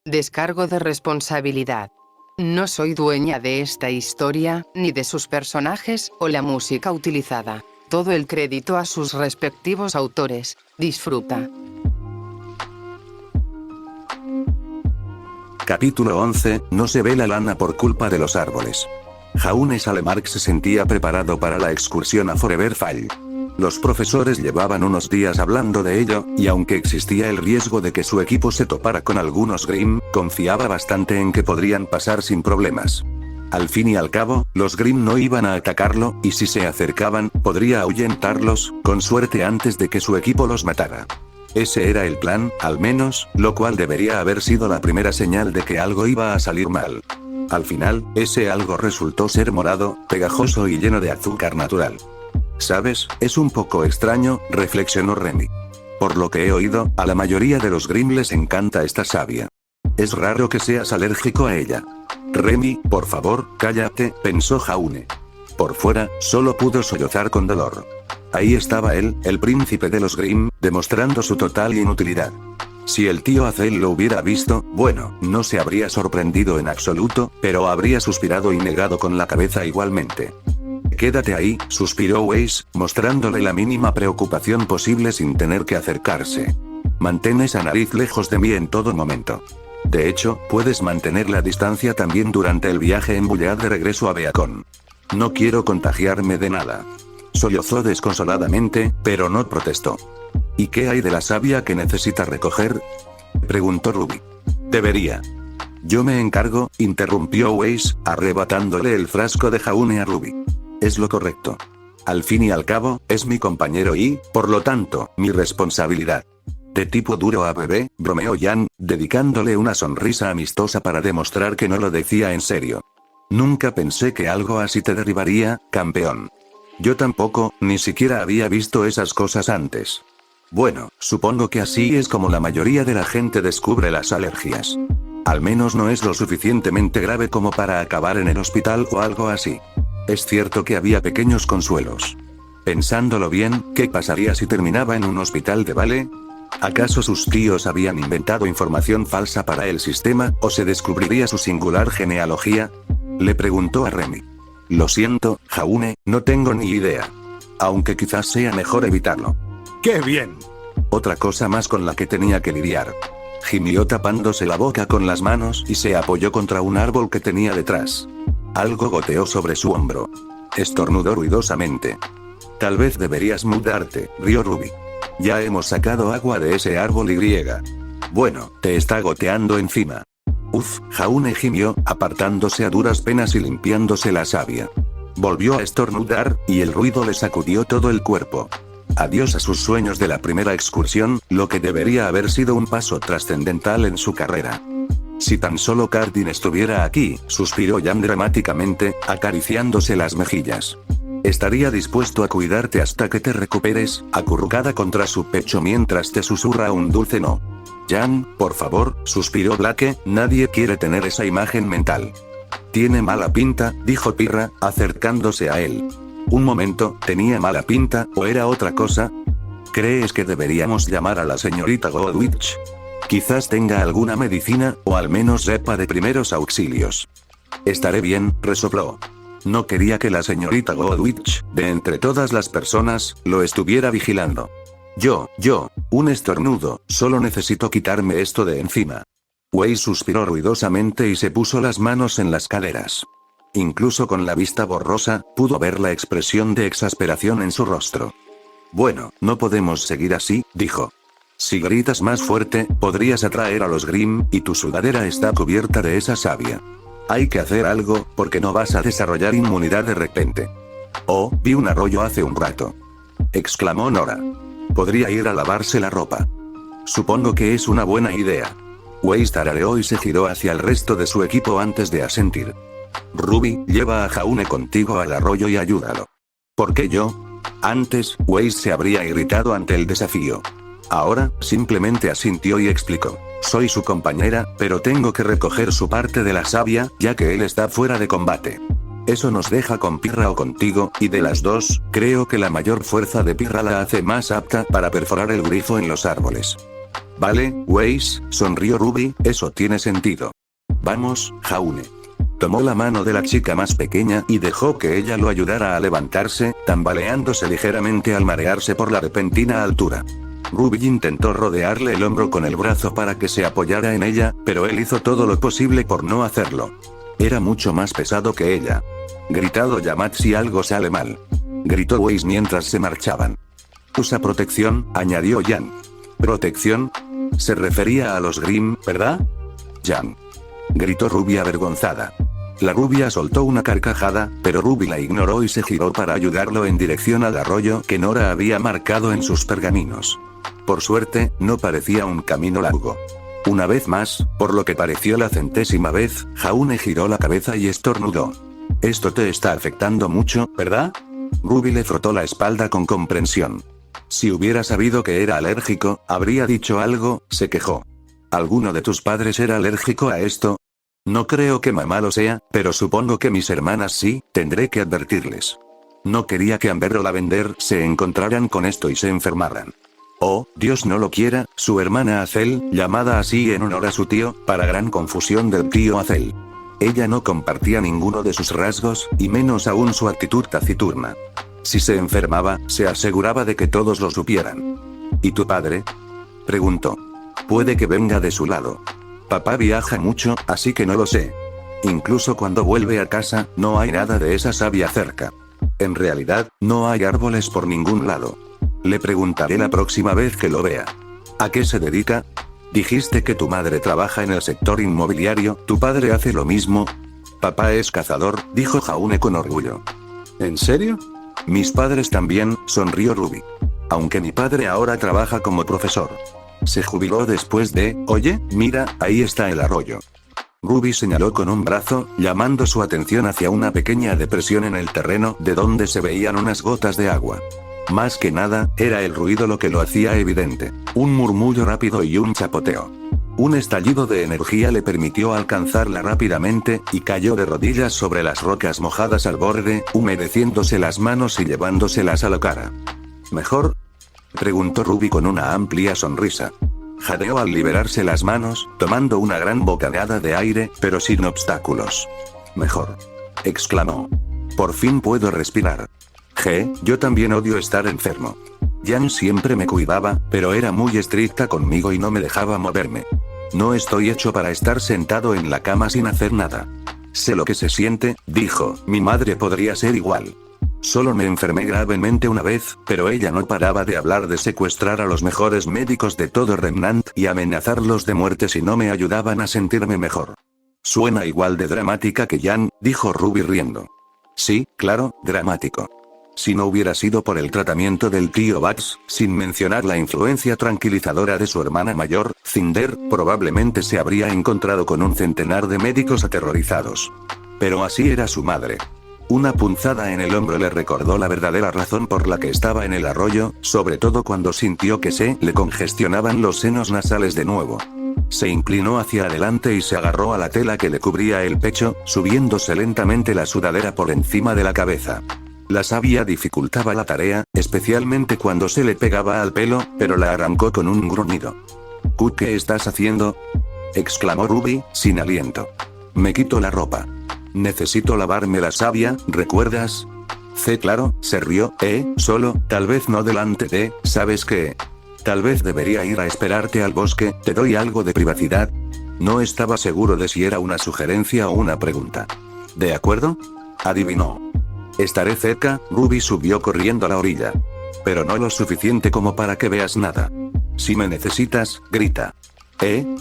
Descargo de responsabilidad. No soy dueña de esta historia, ni de sus personajes, o la música utilizada. Todo el crédito a sus respectivos autores. Disfruta. Capítulo 11. No se ve la lana por culpa de los árboles. Jaune Salemark se sentía preparado para la excursión a Forever Fall. Los profesores llevaban unos días hablando de ello, y aunque existía el riesgo de que su equipo se topara con algunos Grimm, confiaba bastante en que podrían pasar sin problemas. Al fin y al cabo, los Grimm no iban a atacarlo, y si se acercaban, podría ahuyentarlos, con suerte antes de que su equipo los matara. Ese era el plan, al menos, lo cual debería haber sido la primera señal de que algo iba a salir mal. Al final, ese algo resultó ser morado, pegajoso y lleno de azúcar natural. ¿Sabes? Es un poco extraño, reflexionó Remy. Por lo que he oído, a la mayoría de los Grimm les encanta esta savia. Es raro que seas alérgico a ella. Remy, por favor, cállate, pensó Jaune. Por fuera, solo pudo sollozar con dolor. Ahí estaba él, el príncipe de los Grimm, demostrando su total inutilidad. Si el tío Azel lo hubiera visto, bueno, no se habría sorprendido en absoluto, pero habría suspirado y negado con la cabeza igualmente. Quédate ahí, suspiró Weiss, mostrándole la mínima preocupación posible sin tener que acercarse. Mantén esa nariz lejos de mí en todo momento. De hecho, puedes mantener la distancia también durante el viaje en Bullard de regreso a Beacon. No quiero contagiarme de nada. Sollozó desconsoladamente, pero no protestó. ¿Y qué hay de la savia que necesita recoger?, preguntó Ruby. Debería. Yo me encargo, interrumpió Weiss, arrebatándole el frasco de Jaune a Ruby. Es lo correcto. Al fin y al cabo, es mi compañero y, por lo tanto, mi responsabilidad. De tipo duro a bebé, bromeó Jan, dedicándole una sonrisa amistosa para demostrar que no lo decía en serio. Nunca pensé que algo así te derribaría, campeón. Yo tampoco, ni siquiera había visto esas cosas antes. Bueno, supongo que así es como la mayoría de la gente descubre las alergias. Al menos no es lo suficientemente grave como para acabar en el hospital o algo así. Es cierto que había pequeños consuelos. Pensándolo bien, ¿qué pasaría si terminaba en un hospital de Vale? ¿Acaso sus tíos habían inventado información falsa para el sistema, o se descubriría su singular genealogía? Le preguntó a Remy. Lo siento, Jaune, no tengo ni idea. Aunque quizás sea mejor evitarlo. ¡Qué bien! Otra cosa más con la que tenía que lidiar. Gimió tapándose la boca con las manos y se apoyó contra un árbol que tenía detrás. Algo goteó sobre su hombro. Estornudó ruidosamente. Tal vez deberías mudarte, rió Ruby. Ya hemos sacado agua de ese árbol y. Bueno, te está goteando encima. Uf, Jaune gimió, apartándose a duras penas y limpiándose la savia. Volvió a estornudar, y el ruido le sacudió todo el cuerpo. Adiós a sus sueños de la primera excursión, lo que debería haber sido un paso trascendental en su carrera. Si tan solo Cardin estuviera aquí, suspiró Jan dramáticamente, acariciándose las mejillas. Estaría dispuesto a cuidarte hasta que te recuperes, acurrucada contra su pecho mientras te susurra un dulce no. Jan, por favor, suspiró Blake, nadie quiere tener esa imagen mental. Tiene mala pinta, dijo Pirra, acercándose a él. Un momento, ¿tenía mala pinta, o era otra cosa? ¿Crees que deberíamos llamar a la señorita Godwich? Quizás tenga alguna medicina, o al menos sepa de primeros auxilios. Estaré bien, resopló. No quería que la señorita Godwich, de entre todas las personas, lo estuviera vigilando. Un estornudo, solo necesito quitarme esto de encima. Weiss suspiró ruidosamente y se puso las manos en las caderas. Incluso con la vista borrosa, pudo ver la expresión de exasperación en su rostro. Bueno, no podemos seguir así, dijo. Si gritas más fuerte, podrías atraer a los Grimm, y tu sudadera está cubierta de esa savia. Hay que hacer algo, porque no vas a desarrollar inmunidad de repente. Oh, vi un arroyo hace un rato. Exclamó Nora. Podría ir a lavarse la ropa. Supongo que es una buena idea. Weiss tarareó y se giró hacia el resto de su equipo antes de asentir. Ruby, lleva a Jaune contigo al arroyo y ayúdalo. ¿Por qué yo? Antes, Weiss se habría irritado ante el desafío. Ahora, simplemente asintió y explicó. Soy su compañera, pero tengo que recoger su parte de la savia, ya que él está fuera de combate. Eso nos deja con Pirra o contigo, y de las dos, creo que la mayor fuerza de Pirra la hace más apta para perforar el grifo en los árboles. Vale, Weiss, sonrió Ruby, eso tiene sentido. Vamos, Jaune. Tomó la mano de la chica más pequeña y dejó que ella lo ayudara a levantarse, tambaleándose ligeramente al marearse por la repentina altura. Ruby intentó rodearle el hombro con el brazo para que se apoyara en ella, pero él hizo todo lo posible por no hacerlo. Era mucho más pesado que ella. Gritado llamad si algo sale mal. Gritó Weiss mientras se marchaban. Usa protección, añadió Jan. ¿Protección? Se refería a los Grimm, ¿verdad? Jan. Gritó Ruby avergonzada. La rubia soltó una carcajada, pero Ruby la ignoró y se giró para ayudarlo en dirección al arroyo que Nora había marcado en sus pergaminos. Por suerte, no parecía un camino largo. Una vez más, por lo que pareció la 100ª vez, Jaune giró la cabeza y estornudó. Esto te está afectando mucho, ¿verdad? Ruby le frotó la espalda con comprensión. Si hubiera sabido que era alérgico, habría dicho algo, se quejó. ¿Alguno de tus padres era alérgico a esto? No creo que mamá lo sea, pero supongo que mis hermanas sí, tendré que advertirles. No quería que Amber o Lavender se encontraran con esto y se enfermaran. Oh, Dios no lo quiera, su hermana Azel, llamada así en honor a su tío, para gran confusión del tío Azel. Ella no compartía ninguno de sus rasgos, y menos aún su actitud taciturna. Si se enfermaba, se aseguraba de que todos lo supieran. ¿Y tu padre? Preguntó. Puede que venga de su lado. Papá viaja mucho, así que no lo sé. Incluso cuando vuelve a casa, no hay nada de esa savia cerca. En realidad, no hay árboles por ningún lado. Le preguntaré la próxima vez que lo vea. ¿A qué se dedica? Dijiste que tu madre trabaja en el sector inmobiliario, ¿tu padre hace lo mismo? Papá es cazador, dijo Jaune con orgullo. ¿En serio? Mis padres también, sonrió Ruby. Aunque mi padre ahora trabaja como profesor. Se jubiló después de, oye, mira, ahí está el arroyo. Ruby señaló con un brazo, llamando su atención hacia una pequeña depresión en el terreno de donde se veían unas gotas de agua. Más que nada, era el ruido lo que lo hacía evidente. Un murmullo rápido y un chapoteo. Un estallido de energía le permitió alcanzarla rápidamente, y cayó de rodillas sobre las rocas mojadas al borde, humedeciéndose las manos y llevándoselas a la cara. ¿Mejor? Preguntó Ruby con una amplia sonrisa. Jadeó al liberarse las manos, tomando una gran bocanada de aire, pero sin obstáculos. Mejor. Exclamó. Por fin puedo respirar. Yo también odio estar enfermo. Jan siempre me cuidaba, pero era muy estricta conmigo y no me dejaba moverme. No estoy hecho para estar sentado en la cama sin hacer nada. Sé lo que se siente, dijo, mi madre podría ser igual. Solo me enfermé gravemente una vez, pero ella no paraba de hablar de secuestrar a los mejores médicos de todo Remnant y amenazarlos de muerte si no me ayudaban a sentirme mejor. Suena igual de dramática que Jan, dijo Ruby riendo. Sí, claro, dramático. Si no hubiera sido por el tratamiento del tío Bats, sin mencionar la influencia tranquilizadora de su hermana mayor, Cinder, probablemente se habría encontrado con un centenar de médicos aterrorizados. Pero así era su madre. Una punzada en el hombro le recordó la verdadera razón por la que estaba en el arroyo, sobre todo cuando sintió que se le congestionaban los senos nasales de nuevo. Se inclinó hacia adelante y se agarró a la tela que le cubría el pecho, subiéndose lentamente la sudadera por encima de la cabeza. La savia dificultaba la tarea, especialmente cuando se le pegaba al pelo, pero la arrancó con un gruñido. ¿Qué estás haciendo? Exclamó Ruby, sin aliento. Me quito la ropa. Necesito lavarme la savia, ¿recuerdas? Claro, se rió, solo, tal vez no delante de, ¿sabes qué? Tal vez debería ir a esperarte al bosque, ¿te doy algo de privacidad? No estaba seguro de si era una sugerencia o una pregunta. ¿De acuerdo? Adivinó. Estaré cerca, Ruby subió corriendo a la orilla. Pero no lo suficiente como para que veas nada. Si me necesitas, grita.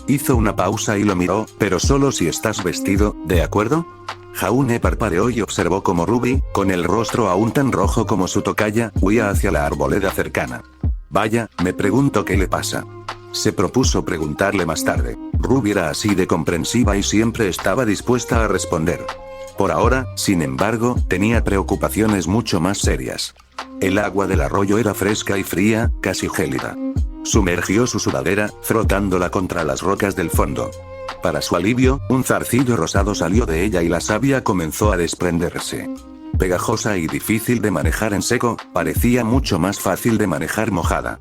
Hizo una pausa y lo miró, pero solo si estás vestido, ¿de acuerdo? Jaune parpadeó y observó cómo Ruby, con el rostro aún tan rojo como su tocaya, huía hacia la arboleda cercana. Vaya, me pregunto qué le pasa. Se propuso preguntarle más tarde. Ruby era así de comprensiva y siempre estaba dispuesta a responder. Por ahora, sin embargo, tenía preocupaciones mucho más serias. El agua del arroyo era fresca y fría, casi gélida. Sumergió su sudadera, frotándola contra las rocas del fondo. Para su alivio, un zarcillo rosado salió de ella y la savia comenzó a desprenderse. Pegajosa y difícil de manejar en seco, parecía mucho más fácil de manejar mojada.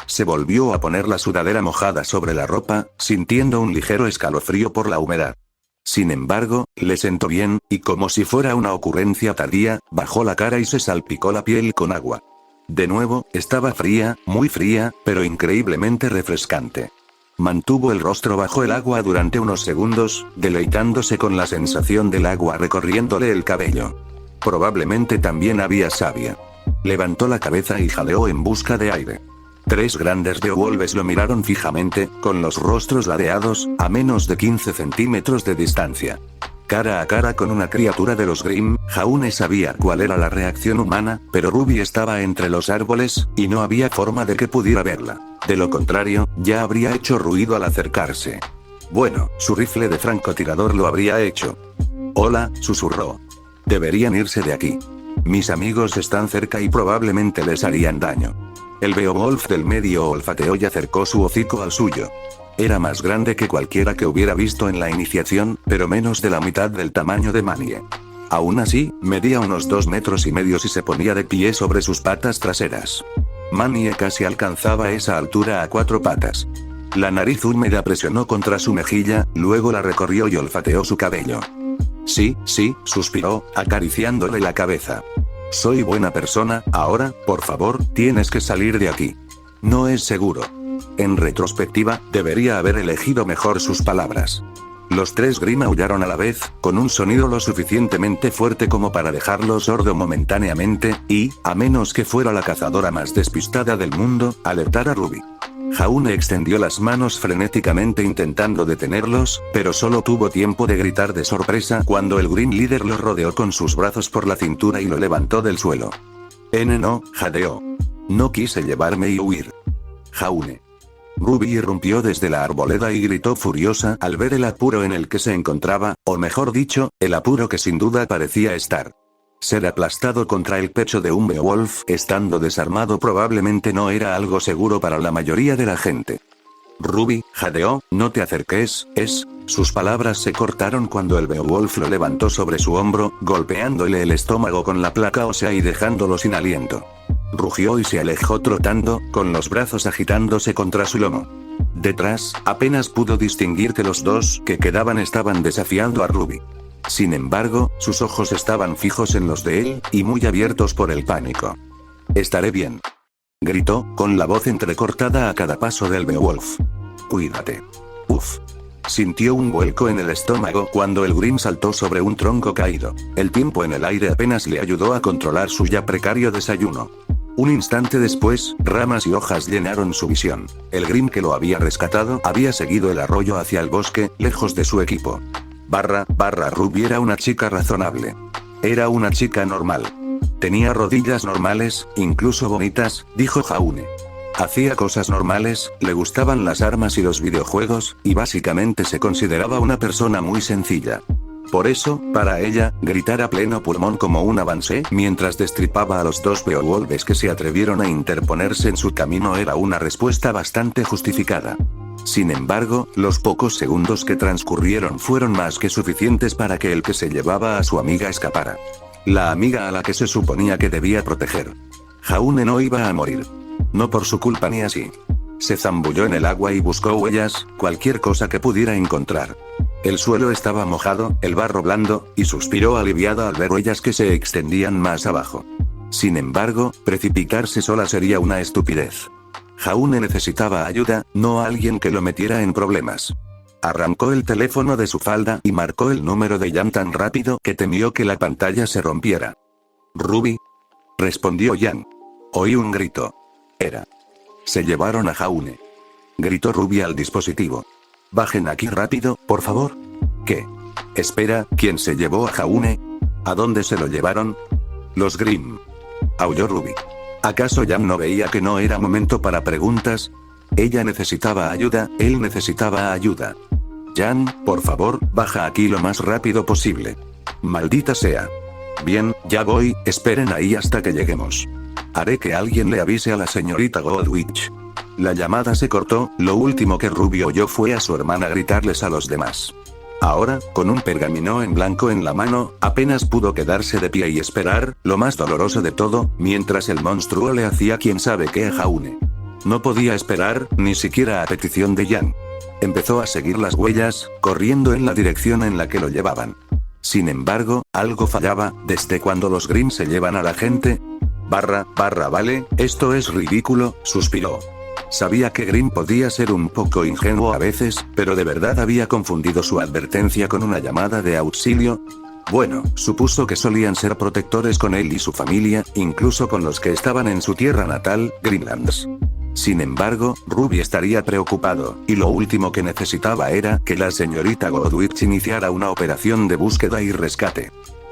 se volvió a poner la sudadera mojada sobre la ropa, sintiendo un ligero escalofrío por la humedad. Sin embargo, le sentó bien, y como si fuera una ocurrencia tardía, bajó la cara y se salpicó la piel con agua. De nuevo, estaba fría, muy fría, pero increíblemente refrescante. Mantuvo el rostro bajo el agua durante unos segundos, deleitándose con la sensación del agua recorriéndole el cabello. Probablemente también había savia. Levantó la cabeza y jadeó en busca de aire. 3 grandes Beowulfs lo miraron fijamente, con los rostros ladeados, a menos de 15 centímetros de distancia. Cara a cara con una criatura de los Grimm, Jaune sabía cuál era la reacción humana, pero Ruby estaba entre los árboles, y no había forma de que pudiera verla. De lo contrario, ya habría hecho ruido al acercarse. Bueno, su rifle de francotirador lo habría hecho. «Hola», susurró. «Deberían irse de aquí. Mis amigos están cerca y probablemente les harían daño». El Beowulf del medio olfateó y acercó su hocico al suyo. Era más grande que cualquiera que hubiera visto en la iniciación, pero menos de la mitad del tamaño de Manie. Aún así, medía unos 2,5 metros y se ponía de pie sobre sus patas traseras. Manie casi alcanzaba esa altura a 4 patas. La nariz húmeda presionó contra su mejilla, luego la recorrió y olfateó su cabello. Sí, suspiró, acariciándole la cabeza. Soy buena persona, ahora, por favor, tienes que salir de aquí. No es seguro. En retrospectiva, debería haber elegido mejor sus palabras. Los 3 Grimm aullaron a la vez, con un sonido lo suficientemente fuerte como para dejarlo sordo momentáneamente, y, a menos que fuera la cazadora más despistada del mundo, alertar a Ruby. Jaune extendió las manos frenéticamente intentando detenerlos, pero solo tuvo tiempo de gritar de sorpresa cuando el Grimm líder lo rodeó con sus brazos por la cintura y lo levantó del suelo. No, jadeó. No quise llevarme y huir. Jaune. Ruby irrumpió desde la arboleda y gritó furiosa al ver el apuro en el que se encontraba, o mejor dicho, el apuro que sin duda parecía estar. Ser aplastado contra el pecho de un Beowulf estando desarmado probablemente no era algo seguro para la mayoría de la gente. Ruby, jadeó, no te acerques, Sus palabras se cortaron cuando el Beowulf lo levantó sobre su hombro, golpeándole el estómago con la placa ósea y dejándolo sin aliento. Rugió y se alejó trotando, con los brazos agitándose contra su lomo. Detrás, apenas pudo distinguir que los 2 que quedaban estaban desafiando a Ruby. Sin embargo, sus ojos estaban fijos en los de él, y muy abiertos por el pánico. «Estaré bien», gritó, con la voz entrecortada a cada paso del Beowulf. «Cuídate». Uf. Sintió un vuelco en el estómago cuando el Grimm saltó sobre un tronco caído. El tiempo en el aire apenas le ayudó a controlar su ya precario desayuno. Un instante después, ramas y hojas llenaron su visión. El Grimm que lo había rescatado había seguido el arroyo hacia el bosque, lejos de su equipo. Ruby era una chica razonable. Era una chica normal. Tenía rodillas normales, incluso bonitas, dijo Jaune. Hacía cosas normales, le gustaban las armas y los videojuegos, y básicamente se consideraba una persona muy sencilla. Por eso, para ella, gritar a pleno pulmón como un avancé mientras destripaba a los 2 Beowulfs que se atrevieron a interponerse en su camino era una respuesta bastante justificada. Sin embargo, los pocos segundos que transcurrieron fueron más que suficientes para que el que se llevaba a su amiga escapara. La amiga a la que se suponía que debía proteger. Jaune no iba a morir. No por su culpa ni así. Se zambulló en el agua y buscó huellas, cualquier cosa que pudiera encontrar. El suelo estaba mojado, el barro blando, y suspiró aliviada al ver huellas que se extendían más abajo. Sin embargo, precipitarse sola sería una estupidez. Jaune necesitaba ayuda, no a alguien que lo metiera en problemas. Arrancó el teléfono de su falda y marcó el número de Jan tan rápido que temió que la pantalla se rompiera. «Ruby», respondió Jan. Oí un grito. Era. «Se llevaron a Jaune», gritó Ruby al dispositivo. «Bajen aquí rápido, por favor». «¿Qué? Espera, ¿quién se llevó a Jaune? ¿A dónde se lo llevaron?» «Los Grimm», aulló Ruby. ¿Acaso Jan no veía que no era momento para preguntas? Ella necesitaba ayuda, él necesitaba ayuda. «Jan, por favor, baja aquí lo más rápido posible». «Maldita sea». «Bien, ya voy, esperen ahí hasta que lleguemos. Haré que alguien le avise a la señorita Goldwitch». La llamada se cortó, lo último que Ruby oyó fue a su hermana gritarles a los demás. Ahora, con un pergamino en blanco en la mano, apenas pudo quedarse de pie y esperar, lo más doloroso de todo, mientras el monstruo le hacía quién sabe qué a Jaune. No podía esperar, ni siquiera a petición de Jan. Empezó a seguir las huellas, corriendo en la dirección en la que lo llevaban. Sin embargo, algo fallaba. ¿Desde cuando los Grimm se llevan a la gente? Vale, esto es ridículo, suspiró. Sabía que Grimm podía ser un poco ingenuo a veces, pero ¿de verdad había confundido su advertencia con una llamada de auxilio? Bueno, supuso que solían ser protectores con él y su familia, incluso con los que estaban en su tierra natal, Grimlands. Sin embargo, Ruby estaría preocupado, y lo último que necesitaba era que la señorita Godwitch iniciara una operación de búsqueda y rescate.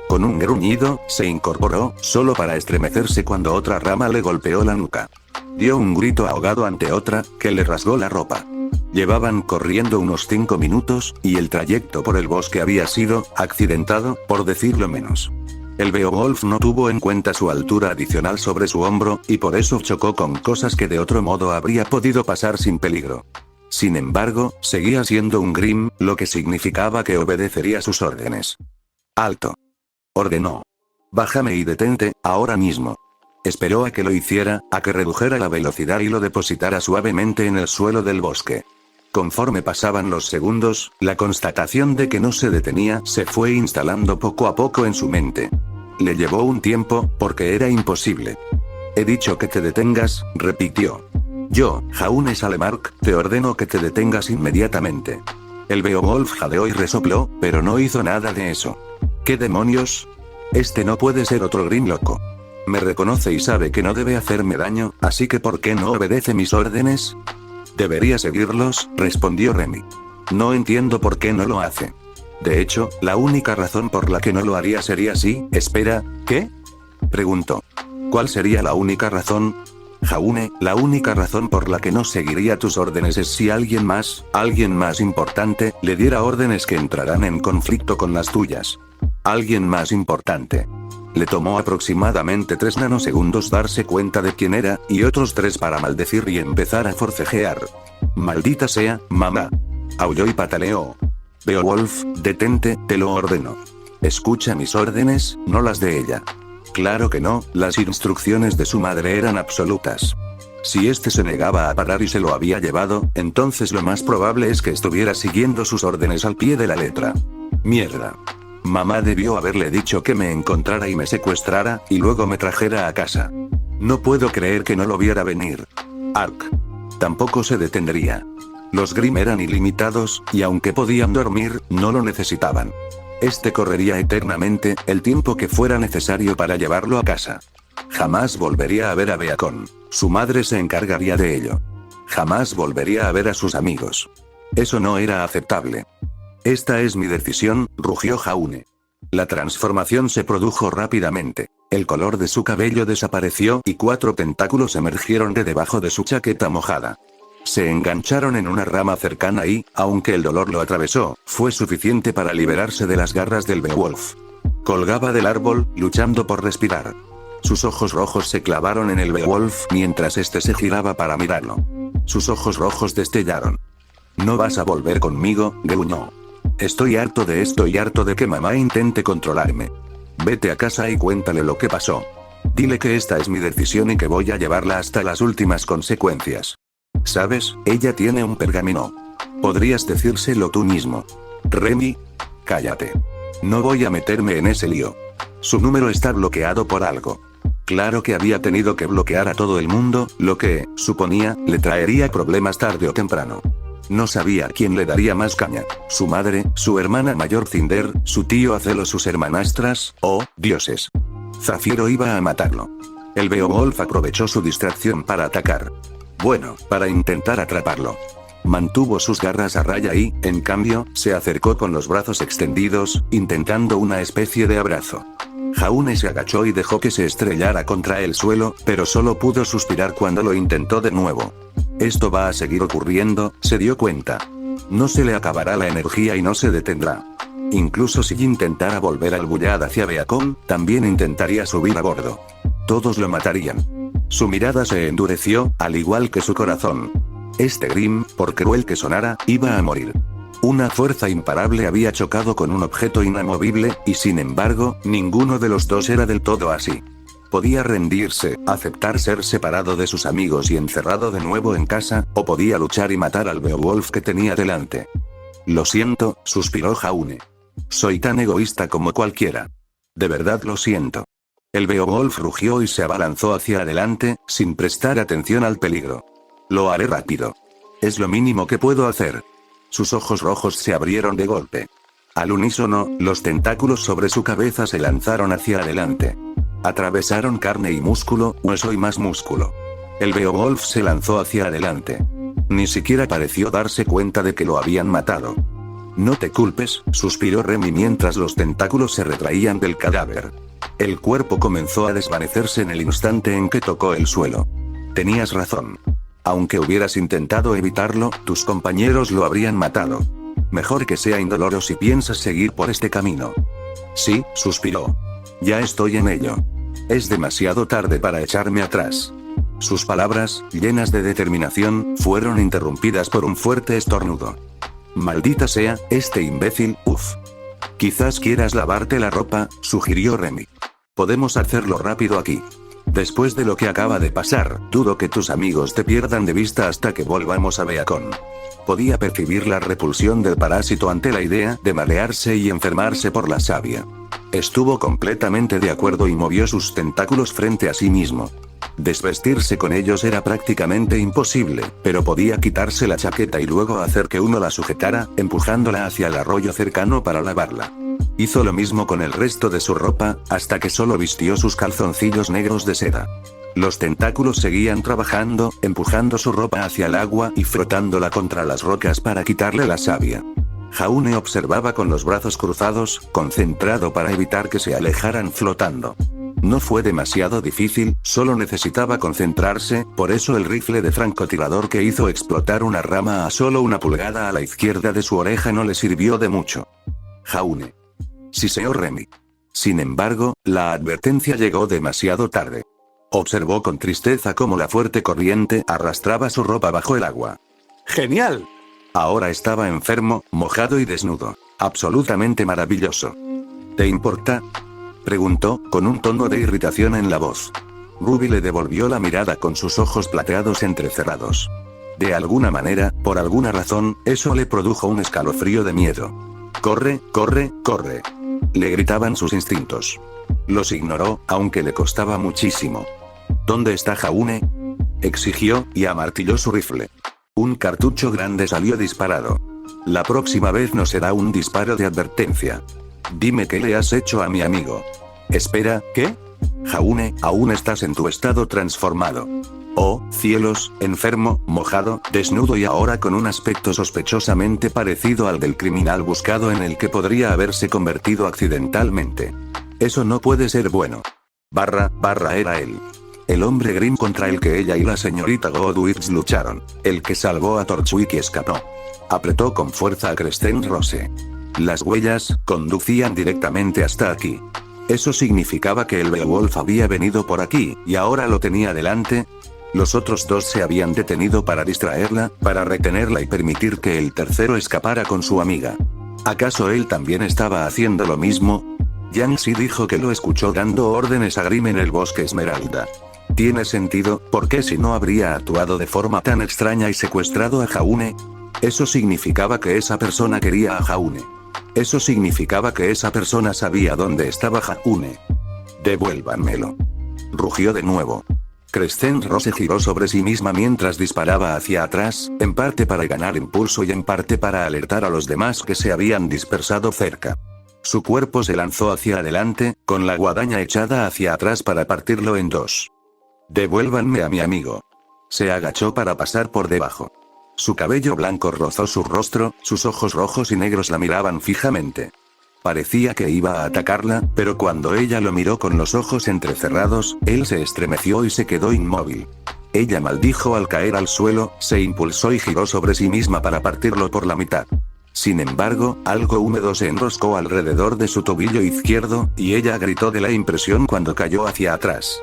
Con un gruñido, se incorporó, solo para estremecerse cuando otra rama le golpeó la nuca. Dio un grito ahogado ante otra, que le rasgó la ropa. Llevaban corriendo unos 5 minutos, y el trayecto por el bosque había sido accidentado, por decirlo menos. El Beowulf no tuvo en cuenta su altura adicional sobre su hombro, y por eso chocó con cosas que de otro modo habría podido pasar sin peligro. Sin embargo, seguía siendo un Grimm, lo que significaba que obedecería sus órdenes. «Alto», ordenó. «Bájame y detente, ahora mismo». Esperó a que lo hiciera, a que redujera la velocidad y lo depositara suavemente en el suelo del bosque. Conforme pasaban los segundos, la constatación de que no se detenía se fue instalando poco a poco en su mente. Le llevó un tiempo, porque era imposible. «He dicho que te detengas», repitió. «Yo, Jaune Salemark, te ordeno que te detengas inmediatamente». El Beowulf jadeó y resopló, pero no hizo nada de eso. «¿Qué demonios? Este no puede ser otro Grimm loco. Me reconoce y sabe que no debe hacerme daño, así que ¿por qué no obedece mis órdenes?» «Debería seguirlos», respondió Remy. «No entiendo por qué no lo hace. De hecho, la única razón por la que no lo haría sería si, espera, ¿qué?», preguntó. «¿Cuál sería la única razón?» «Jaune, la única razón por la que no seguiría tus órdenes es si alguien más importante, le diera órdenes que entrarán en conflicto con las tuyas. Alguien más importante». Le tomó aproximadamente 3 nanosegundos darse cuenta de quién era, y otros 3 para maldecir y empezar a forcejear. «Maldita sea, mamá», aulló y pataleó. «Beowulf, detente, te lo ordeno. Escucha mis órdenes, no las de ella». Claro que no, las instrucciones de su madre eran absolutas. Si este se negaba a parar y se lo había llevado, entonces lo más probable es que estuviera siguiendo sus órdenes al pie de la letra. Mierda. Mamá debió haberle dicho que me encontrara y me secuestrara, y luego me trajera a casa. No puedo creer que no lo viera venir. Ark. Tampoco se detendría. Los Grimm eran ilimitados, y aunque podían dormir, no lo necesitaban. Este correría eternamente, el tiempo que fuera necesario para llevarlo a casa. Jamás volvería a ver a Beacon. Su madre se encargaría de ello. Jamás volvería a ver a sus amigos. Eso no era aceptable. «Esta es mi decisión», rugió Jaune. La transformación se produjo rápidamente. El color de su cabello desapareció y 4 tentáculos emergieron de debajo de su chaqueta mojada. Se engancharon en una rama cercana y, aunque el dolor lo atravesó, fue suficiente para liberarse de las garras del Beowulf. Colgaba del árbol, luchando por respirar. Sus ojos rojos se clavaron en el Beowulf mientras este se giraba para mirarlo. Sus ojos rojos destellaron. «¿No vas a volver conmigo?», gruñó. «Estoy harto de esto y harto de que mamá intente controlarme. Vete a casa y cuéntale lo que pasó. Dile que esta es mi decisión y que voy a llevarla hasta las últimas consecuencias. ¿Sabes? Ella tiene un pergamino. Podrías decírselo tú mismo». «Remy, cállate. No voy a meterme en ese lío. Su número está bloqueado por algo». Claro que había tenido que bloquear a todo el mundo, lo que, suponía, le traería problemas tarde o temprano. No sabía quién le daría más caña, su madre, su hermana mayor Cinder, su tío Acelo, sus hermanastras, o, dioses. Zafiro iba a matarlo. El Beowulf aprovechó su distracción para atacar. Bueno, para intentar atraparlo. Mantuvo sus garras a raya y, en cambio, se acercó con los brazos extendidos, intentando una especie de abrazo. Jaune se agachó y dejó que se estrellara contra el suelo, pero solo pudo suspirar cuando lo intentó de nuevo. Esto va a seguir ocurriendo, se dio cuenta. No se le acabará la energía y no se detendrá. Incluso si intentara volver al Bullad hacia Beacon, también intentaría subir a bordo. Todos lo matarían. Su mirada se endureció, al igual que su corazón. Este Grimm, por cruel que sonara, iba a morir. Una fuerza imparable había chocado con un objeto inamovible, y sin embargo, ninguno de los dos era del todo así. Podía rendirse, aceptar ser separado de sus amigos y encerrado de nuevo en casa, o podía luchar y matar al Beowulf que tenía delante. Lo siento, suspiró Jaune. Soy tan egoísta como cualquiera. De verdad lo siento. El Beowulf rugió y se abalanzó hacia adelante, sin prestar atención al peligro. Lo haré rápido. Es lo mínimo que puedo hacer. Sus ojos rojos se abrieron de golpe. Al unísono, los tentáculos sobre su cabeza se lanzaron hacia adelante. Atravesaron carne y músculo, hueso y más músculo. El Beowulf se lanzó hacia adelante. Ni siquiera pareció darse cuenta de que lo habían matado. No te culpes, suspiró Remy mientras los tentáculos se retraían del cadáver. El cuerpo comenzó a desvanecerse en el instante en que tocó el suelo. Tenías razón. Aunque hubieras intentado evitarlo, tus compañeros lo habrían matado. Mejor que sea indoloro si piensas seguir por este camino. Sí, suspiró. Ya estoy en ello. Es demasiado tarde para echarme atrás. Sus palabras, llenas de determinación, fueron interrumpidas por un fuerte estornudo. Maldita sea, este imbécil, uff. Quizás quieras lavarte la ropa, sugirió Remy. Podemos hacerlo rápido aquí. Después de lo que acaba de pasar, dudo que tus amigos te pierdan de vista hasta que volvamos a Beacon. Podía percibir la repulsión del parásito ante la idea de malearse y enfermarse por la savia. Estuvo completamente de acuerdo y movió sus tentáculos frente a sí mismo. Desvestirse con ellos era prácticamente imposible, pero podía quitarse la chaqueta y luego hacer que uno la sujetara, empujándola hacia el arroyo cercano para lavarla. Hizo lo mismo con el resto de su ropa, hasta que solo vistió sus calzoncillos negros de seda. Los tentáculos seguían trabajando, empujando su ropa hacia el agua y frotándola contra las rocas para quitarle la savia. Jaune observaba con los brazos cruzados, concentrado para evitar que se alejaran flotando. No fue demasiado difícil, solo necesitaba concentrarse, por eso el rifle de francotirador que hizo explotar una rama a solo una pulgada a la izquierda de su oreja no le sirvió de mucho. Jaune. Siseó Remy. Sin embargo, la advertencia llegó demasiado tarde. Observó con tristeza cómo la fuerte corriente arrastraba su ropa bajo el agua. ¡Genial! Ahora estaba enfermo, mojado y desnudo. Absolutamente maravilloso. ¿Te importa?, preguntó, con un tono de irritación en la voz. Ruby le devolvió la mirada con sus ojos plateados entrecerrados. De alguna manera, por alguna razón, eso le produjo un escalofrío de miedo. ¡Corre, corre, corre! Le gritaban sus instintos. Los ignoró, aunque le costaba muchísimo. ¿Dónde está Jaune?, exigió, y amartilló su rifle. Un cartucho grande salió disparado. La próxima vez no será un disparo de advertencia. Dime qué le has hecho a mi amigo. Espera, ¿qué? Jaune, aún estás en tu estado transformado. Oh, cielos, enfermo, mojado, desnudo y ahora con un aspecto sospechosamente parecido al del criminal buscado en el que podría haberse convertido accidentalmente. Eso no puede ser bueno. Era él. El hombre Grimm contra el que ella y la señorita Godwitz lucharon. El que salvó a Torchwick y escapó. Apretó con fuerza a Cresten Rose. Las huellas conducían directamente hasta aquí. Eso significaba que el Beowulf había venido por aquí, y ahora lo tenía delante. Los otros dos se habían detenido para distraerla, para retenerla y permitir que el tercero escapara con su amiga. ¿Acaso él también estaba haciendo lo mismo? Yanxi dijo que lo escuchó dando órdenes a Grimm en el bosque Esmeralda. Tiene sentido, porque si no habría actuado de forma tan extraña y secuestrado a Jaune. Eso significaba que esa persona quería a Jaune. Eso significaba que esa persona sabía dónde estaba Jaune. Devuélvanmelo. Rugió de nuevo. Cresten Rose giró sobre sí misma mientras disparaba hacia atrás, en parte para ganar impulso y en parte para alertar a los demás que se habían dispersado cerca. Su cuerpo se lanzó hacia adelante, con la guadaña echada hacia atrás para partirlo en dos. Devuélvanme a mi amigo. Se agachó para pasar por debajo. Su cabello blanco rozó su rostro, sus ojos rojos y negros la miraban fijamente. Parecía que iba a atacarla, pero cuando ella lo miró con los ojos entrecerrados, él se estremeció y se quedó inmóvil. Ella maldijo al caer al suelo, se impulsó y giró sobre sí misma para partirlo por la mitad. Sin embargo, algo húmedo se enroscó alrededor de su tobillo izquierdo, y ella gritó de la impresión cuando cayó hacia atrás.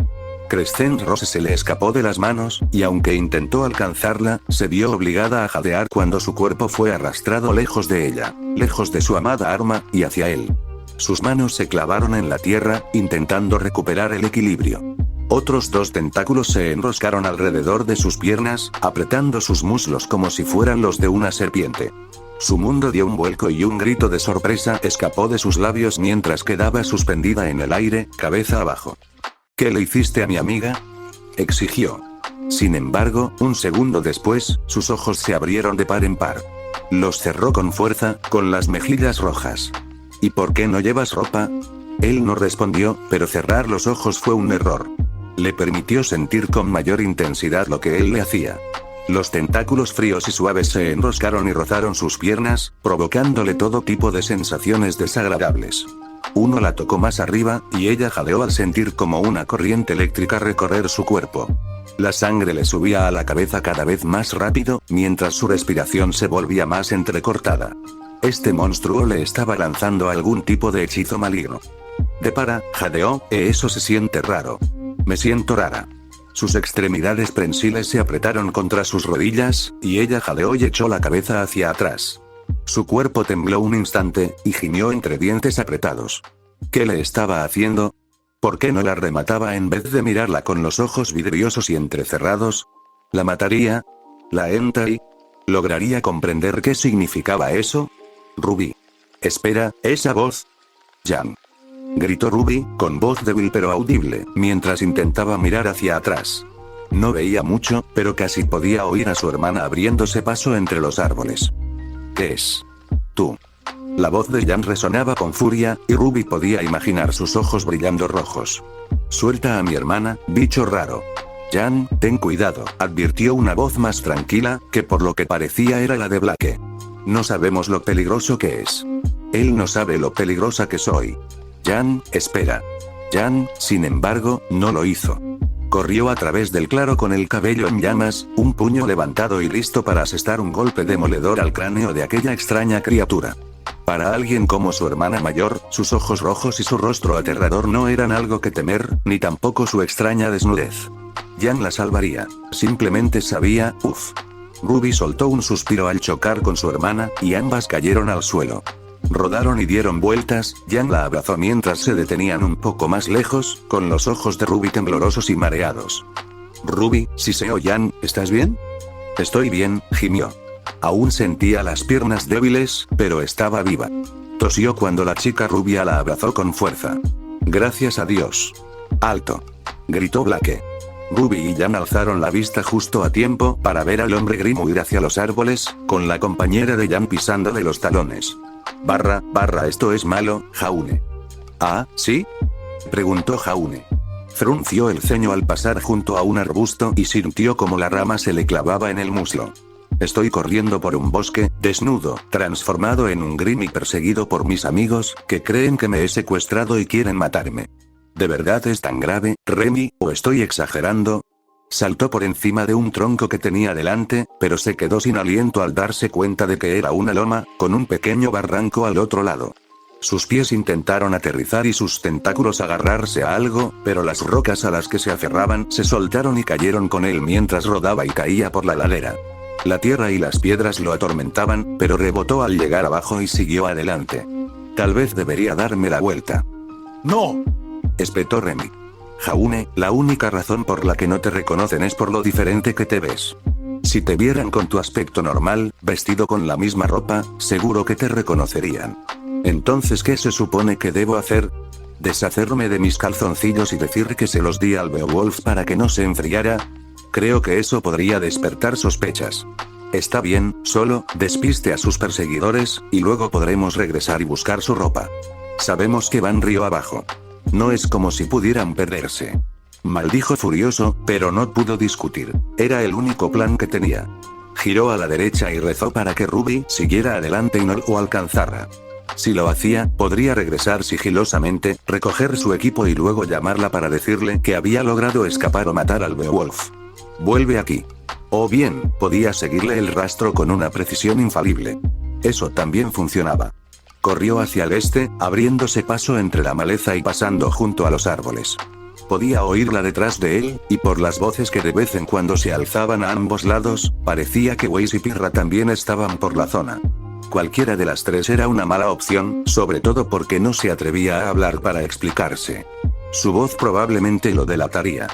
Cresten Rose se le escapó de las manos, y aunque intentó alcanzarla, se vio obligada a jadear cuando su cuerpo fue arrastrado lejos de ella, lejos de su amada arma, y hacia él. Sus manos se clavaron en la tierra, intentando recuperar el equilibrio. Otros 2 tentáculos se enroscaron alrededor de sus piernas, apretando sus muslos como si fueran los de una serpiente. Su mundo dio un vuelco y un grito de sorpresa escapó de sus labios mientras quedaba suspendida en el aire, cabeza abajo. ¿Qué le hiciste a mi amiga?, exigió. Sin embargo, un segundo después, sus ojos se abrieron de par en par. Los cerró con fuerza, con las mejillas rojas. ¿Y por qué no llevas ropa? Él no respondió, pero cerrar los ojos fue un error. Le permitió sentir con mayor intensidad lo que él le hacía. Los tentáculos fríos y suaves se enroscaron y rozaron sus piernas, provocándole todo tipo de sensaciones desagradables. Uno la tocó más arriba, y ella jadeó al sentir como una corriente eléctrica recorrer su cuerpo. La sangre le subía a la cabeza cada vez más rápido, mientras su respiración se volvía más entrecortada. Este monstruo le estaba lanzando algún tipo de hechizo maligno. Depara, jadeó, eso se siente raro. Me siento rara. Sus extremidades prensiles se apretaron contra sus rodillas, y ella jadeó y echó la cabeza hacia atrás. Su cuerpo tembló un instante, y gimió entre dientes apretados. ¿Qué le estaba haciendo? ¿Por qué no la remataba en vez de mirarla con los ojos vidriosos y entrecerrados? ¿La mataría? ¿La hentai? ¿Lograría comprender qué significaba eso? Ruby. Espera, esa voz. Jan. Gritó Ruby, con voz débil pero audible, mientras intentaba mirar hacia atrás. No veía mucho, pero casi podía oír a su hermana abriéndose paso entre los árboles. ¿Qué es? Tú. La voz de Jan resonaba con furia, y Ruby podía imaginar sus ojos brillando rojos. Suelta a mi hermana, bicho raro. Jan, ten cuidado, advirtió una voz más tranquila, que por lo que parecía era la de Blake. No sabemos lo peligroso que es. Él no sabe lo peligrosa que soy. Jan, espera. Jan, sin embargo, no lo hizo. Corrió a través del claro con el cabello en llamas, un puño levantado y listo para asestar un golpe demoledor al cráneo de aquella extraña criatura. Para alguien como su hermana mayor, sus ojos rojos y su rostro aterrador no eran algo que temer, ni tampoco su extraña desnudez. Jan la salvaría. Simplemente sabía, uff. Ruby soltó un suspiro al chocar con su hermana, y ambas cayeron al suelo. Rodaron y dieron vueltas, Jan la abrazó mientras se detenían un poco más lejos, con los ojos de Ruby temblorosos y mareados. Ruby, siseo Jan, ¿estás bien? Estoy bien, gimió. Aún sentía las piernas débiles, pero estaba viva. Tosió cuando la chica rubia la abrazó con fuerza. Gracias a Dios. Alto. Gritó Blake. Ruby y Jan alzaron la vista justo a tiempo para ver al hombre grim huir hacia los árboles, con la compañera de Jan pisándole los talones. Esto es malo, Jaune. ¿Ah, sí? Preguntó Jaune. Frunció el ceño al pasar junto a un arbusto y sintió como la rama se le clavaba en el muslo. Estoy corriendo por un bosque, desnudo, transformado en un grim y perseguido por mis amigos, que creen que me he secuestrado y quieren matarme. ¿De verdad es tan grave, Remy, o estoy exagerando? Saltó por encima de un tronco que tenía delante, pero se quedó sin aliento al darse cuenta de que era una loma, con un pequeño barranco al otro lado. Sus pies intentaron aterrizar y sus tentáculos agarrarse a algo, pero las rocas a las que se aferraban se soltaron y cayeron con él mientras rodaba y caía por la ladera. La tierra y las piedras lo atormentaban, pero rebotó al llegar abajo y siguió adelante. Tal vez debería darme la vuelta. ¡No!, espetó Remy. Jaune, la única razón por la que no te reconocen es por lo diferente que te ves. Si te vieran con tu aspecto normal, vestido con la misma ropa, seguro que te reconocerían. Entonces, ¿qué se supone que debo hacer? ¿Deshacerme de mis calzoncillos y decir que se los di al Beowulf para que no se enfriara? Creo que eso podría despertar sospechas. Está bien, solo, despiste a sus perseguidores, y luego podremos regresar y buscar su ropa. Sabemos que van río abajo. No es como si pudieran perderse. Maldijo furioso, pero no pudo discutir. Era el único plan que tenía. Giró a la derecha y rezó para que Ruby siguiera adelante y no lo alcanzara. Si lo hacía, podría regresar sigilosamente, recoger su equipo y luego llamarla para decirle que había logrado escapar o matar al Beowulf. Vuelve aquí. O bien, podía seguirle el rastro con una precisión infalible. Eso también funcionaba. Corrió hacia el este, abriéndose paso entre la maleza y pasando junto a los árboles. Podía oírla detrás de él, y por las voces que de vez en cuando se alzaban a ambos lados, parecía que Weiss y Pirra también estaban por la zona. Cualquiera de las tres era una mala opción, sobre todo porque no se atrevía a hablar para explicarse. Su voz probablemente lo delataría.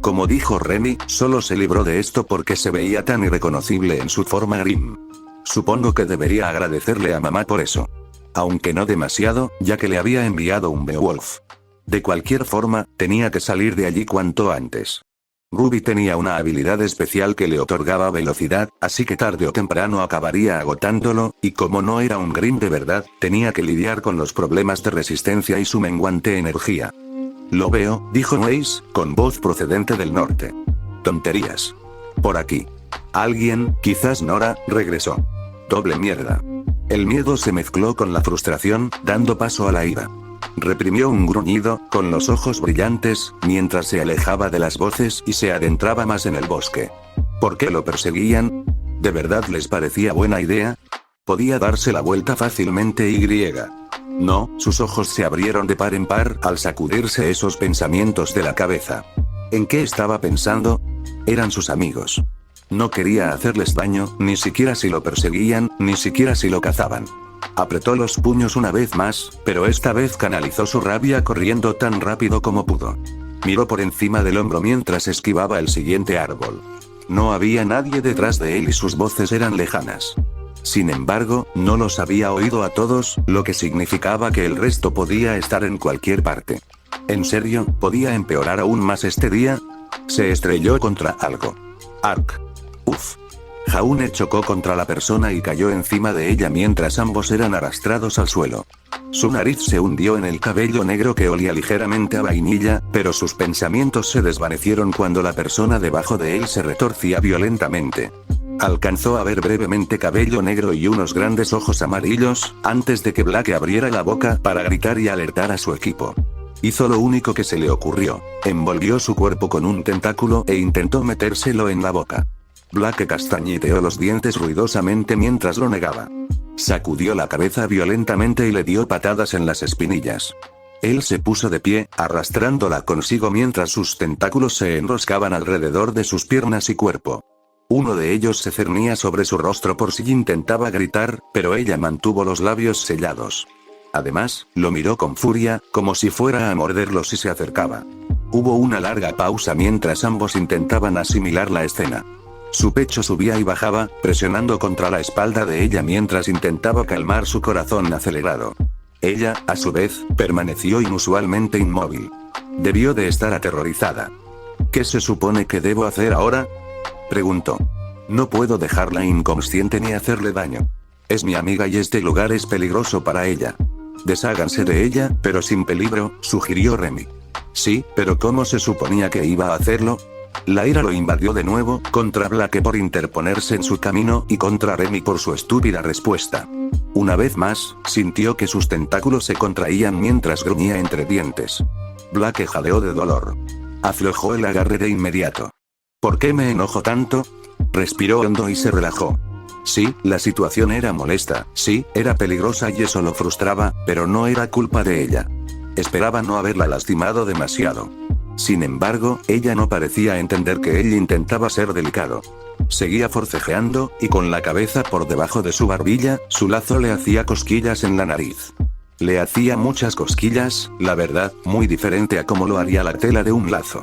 Como dijo Remy, solo se libró de esto porque se veía tan irreconocible en su forma Grimm. Supongo que debería agradecerle a mamá por eso. Aunque no demasiado, ya que le había enviado un Beowulf. De cualquier forma, tenía que salir de allí cuanto antes. Ruby tenía una habilidad especial que le otorgaba velocidad, así que tarde o temprano acabaría agotándolo, y como no era un Grimm de verdad, tenía que lidiar con los problemas de resistencia y su menguante energía. Lo veo, dijo Weiss, con voz procedente del norte. Tonterías. Por aquí. Alguien, quizás Nora, regresó. Doble mierda. El miedo se mezcló con la frustración, dando paso a la ira. Reprimió un gruñido, con los ojos brillantes, mientras se alejaba de las voces y se adentraba más en el bosque. ¿Por qué lo perseguían? ¿De verdad les parecía buena idea? Podía darse la vuelta fácilmente y griega. No, sus ojos se abrieron de par en par al sacudirse esos pensamientos de la cabeza. ¿En qué estaba pensando? Eran sus amigos. No quería hacerles daño, ni siquiera si lo perseguían, ni siquiera si lo cazaban. Apretó los puños una vez más, pero esta vez canalizó su rabia corriendo tan rápido como pudo. Miró por encima del hombro mientras esquivaba el siguiente árbol. No había nadie detrás de él y sus voces eran lejanas. Sin embargo, no los había oído a todos, lo que significaba que el resto podía estar en cualquier parte. ¿En serio, podía empeorar aún más este día? Se estrelló contra algo. Ark. Uf. Jaune chocó contra la persona y cayó encima de ella mientras ambos eran arrastrados al suelo. Su nariz se hundió en el cabello negro que olía ligeramente a vainilla, pero sus pensamientos se desvanecieron cuando la persona debajo de él se retorcía violentamente. Alcanzó a ver brevemente cabello negro y unos grandes ojos amarillos, antes de que Black abriera la boca para gritar y alertar a su equipo. Hizo lo único que se le ocurrió. Envolvió su cuerpo con un tentáculo e intentó metérselo en la boca. Black castañeteó los dientes ruidosamente mientras lo negaba. Sacudió la cabeza violentamente y le dio patadas en las espinillas. Él se puso de pie, arrastrándola consigo mientras sus tentáculos se enroscaban alrededor de sus piernas y cuerpo. Uno de ellos se cernía sobre su rostro por si intentaba gritar, pero ella mantuvo los labios sellados. Además, lo miró con furia, como si fuera a morderlo si se acercaba. Hubo una larga pausa mientras ambos intentaban asimilar la escena. Su pecho subía y bajaba, presionando contra la espalda de ella mientras intentaba calmar su corazón acelerado. Ella, a su vez, permaneció inusualmente inmóvil. Debió de estar aterrorizada. ¿Qué se supone que debo hacer ahora?, preguntó. No puedo dejarla inconsciente ni hacerle daño. Es mi amiga y este lugar es peligroso para ella. Desháganse de ella, pero sin peligro, sugirió Remy. Sí, pero ¿cómo se suponía que iba a hacerlo? La ira lo invadió de nuevo, contra Black por interponerse en su camino y contra Remy por su estúpida respuesta. Una vez más, sintió que sus tentáculos se contraían mientras gruñía entre dientes. Black jadeó de dolor. Aflojó el agarre de inmediato. ¿Por qué me enojo tanto? Respiró hondo y se relajó. Sí, la situación era molesta, sí, era peligrosa y eso lo frustraba, pero no era culpa de ella. Esperaba no haberla lastimado demasiado. Sin embargo, ella no parecía entender que él intentaba ser delicado. Seguía forcejeando, y con la cabeza por debajo de su barbilla, su lazo le hacía cosquillas en la nariz. Le hacía muchas cosquillas, la verdad, muy diferente a como lo haría la tela de un lazo.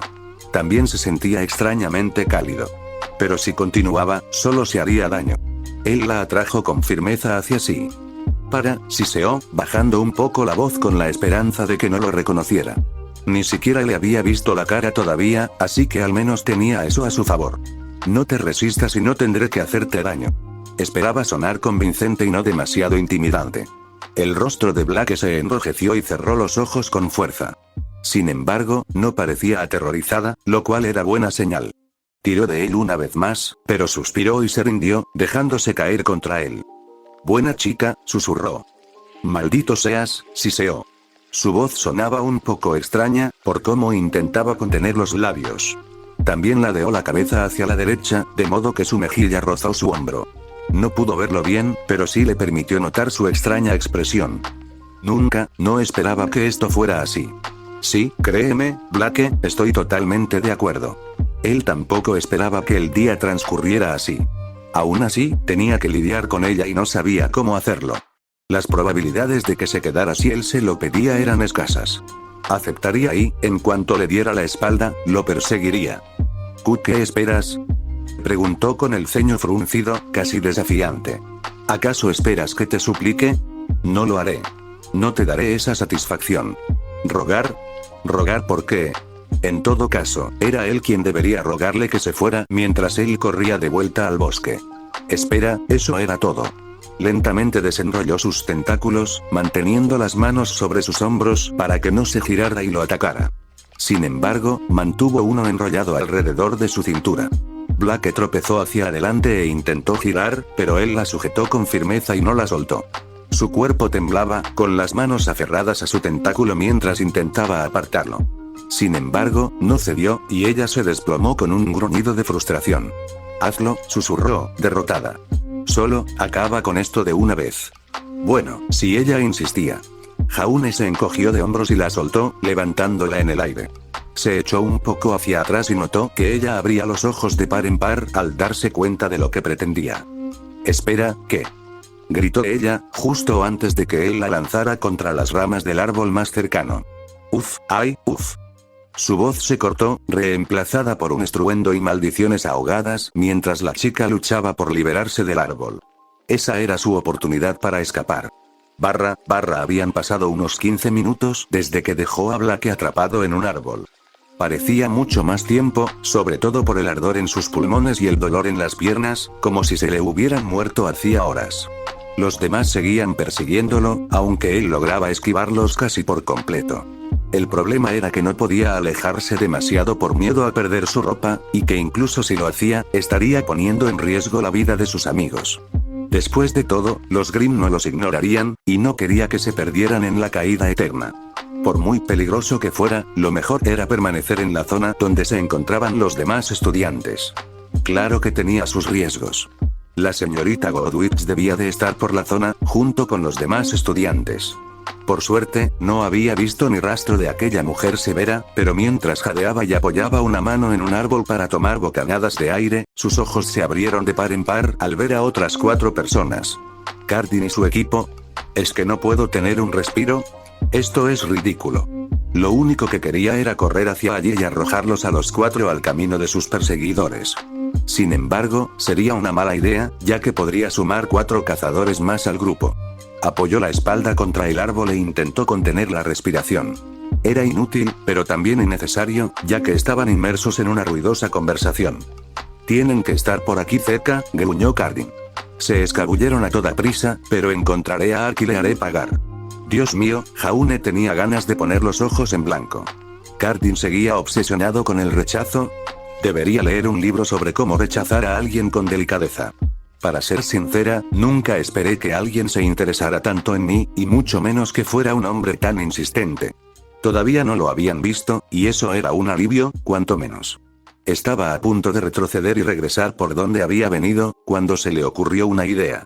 También se sentía extrañamente cálido. Pero si continuaba, solo se haría daño. Él la atrajo con firmeza hacia sí. Siseó, bajando un poco la voz con la esperanza de que no lo reconociera. Ni siquiera le había visto la cara todavía, así que al menos tenía eso a su favor. No te resistas y no tendré que hacerte daño. Esperaba sonar convincente y no demasiado intimidante. El rostro de Black se enrojeció y cerró los ojos con fuerza. Sin embargo, no parecía aterrorizada, lo cual era buena señal. Tiró de él una vez más, pero suspiró y se rindió, dejándose caer contra él. Buena chica, susurró. Maldito seas, siseó. Su voz sonaba un poco extraña, por cómo intentaba contener los labios. También ladeó la cabeza hacia la derecha, de modo que su mejilla rozó su hombro. No pudo verlo bien, pero sí le permitió notar su extraña expresión. No esperaba que esto fuera así. Sí, créeme, Blake, estoy totalmente de acuerdo. Él tampoco esperaba que el día transcurriera así. Aún así, tenía que lidiar con ella y no sabía cómo hacerlo. Las probabilidades de que se quedara si él se lo pedía eran escasas. Aceptaría y, en cuanto le diera la espalda, lo perseguiría. ¿Qué esperas?, preguntó con el ceño fruncido, casi desafiante. ¿Acaso esperas que te suplique? No lo haré. No te daré esa satisfacción. ¿Rogar? ¿Rogar por qué? En todo caso, era él quien debería rogarle que se fuera mientras él corría de vuelta al bosque. Espera, eso era todo. Lentamente desenrolló sus tentáculos, manteniendo las manos sobre sus hombros para que no se girara y lo atacara. Sin embargo, mantuvo uno enrollado alrededor de su cintura. Blake tropezó hacia adelante e intentó girar, pero él la sujetó con firmeza y no la soltó. Su cuerpo temblaba, con las manos aferradas a su tentáculo mientras intentaba apartarlo. Sin embargo, no cedió, y ella se desplomó con un gruñido de frustración. Hazlo, susurró, derrotada. Solo, acaba con esto de una vez. Bueno, si ella insistía. Jaune se encogió de hombros y la soltó, levantándola en el aire. Se echó un poco hacia atrás y notó que ella abría los ojos de par en par al darse cuenta de lo que pretendía. Espera, ¿qué?, gritó ella, justo antes de que él la lanzara contra las ramas del árbol más cercano. Uf, ay, uf. Su voz se cortó, reemplazada por un estruendo y maldiciones ahogadas, mientras la chica luchaba por liberarse del árbol. Esa era su oportunidad para escapar. Habían pasado unos 15 minutos desde que dejó a Blake atrapado en un árbol. Parecía mucho más tiempo, sobre todo por el ardor en sus pulmones y el dolor en las piernas, como si se le hubieran muerto hacía horas. Los demás seguían persiguiéndolo, aunque él lograba esquivarlos casi por completo. El problema era que no podía alejarse demasiado por miedo a perder su ropa, y que incluso si lo hacía, estaría poniendo en riesgo la vida de sus amigos. Después de todo, los Grimm no los ignorarían, y no quería que se perdieran en la caída eterna. Por muy peligroso que fuera, lo mejor era permanecer en la zona donde se encontraban los demás estudiantes. Claro que tenía sus riesgos. La señorita Godwitz debía de estar por la zona, junto con los demás estudiantes. Por suerte, no había visto ni rastro de aquella mujer severa, pero mientras jadeaba y apoyaba una mano en un árbol para tomar bocanadas de aire, sus ojos se abrieron de par en par al ver a otras 4 personas. Cardin y su equipo. ¿Es que no puedo tener un respiro? Esto es ridículo. Lo único que quería era correr hacia allí y arrojarlos a los 4 al camino de sus perseguidores. Sin embargo, sería una mala idea, ya que podría sumar 4 cazadores más al grupo. Apoyó la espalda contra el árbol e intentó contener la respiración. Era inútil, pero también innecesario, ya que estaban inmersos en una ruidosa conversación. Tienen que estar por aquí cerca, gruñó Cardin. Se escabulleron a toda prisa, pero encontraré a Ark y le haré pagar. Dios mío, Jaune tenía ganas de poner los ojos en blanco. Cardin seguía obsesionado con el rechazo. Debería leer un libro sobre cómo rechazar a alguien con delicadeza. Para ser sincera, nunca esperé que alguien se interesara tanto en mí, y mucho menos que fuera un hombre tan insistente. Todavía no lo habían visto, y eso era un alivio, cuanto menos. Estaba a punto de retroceder y regresar por donde había venido, cuando se le ocurrió una idea.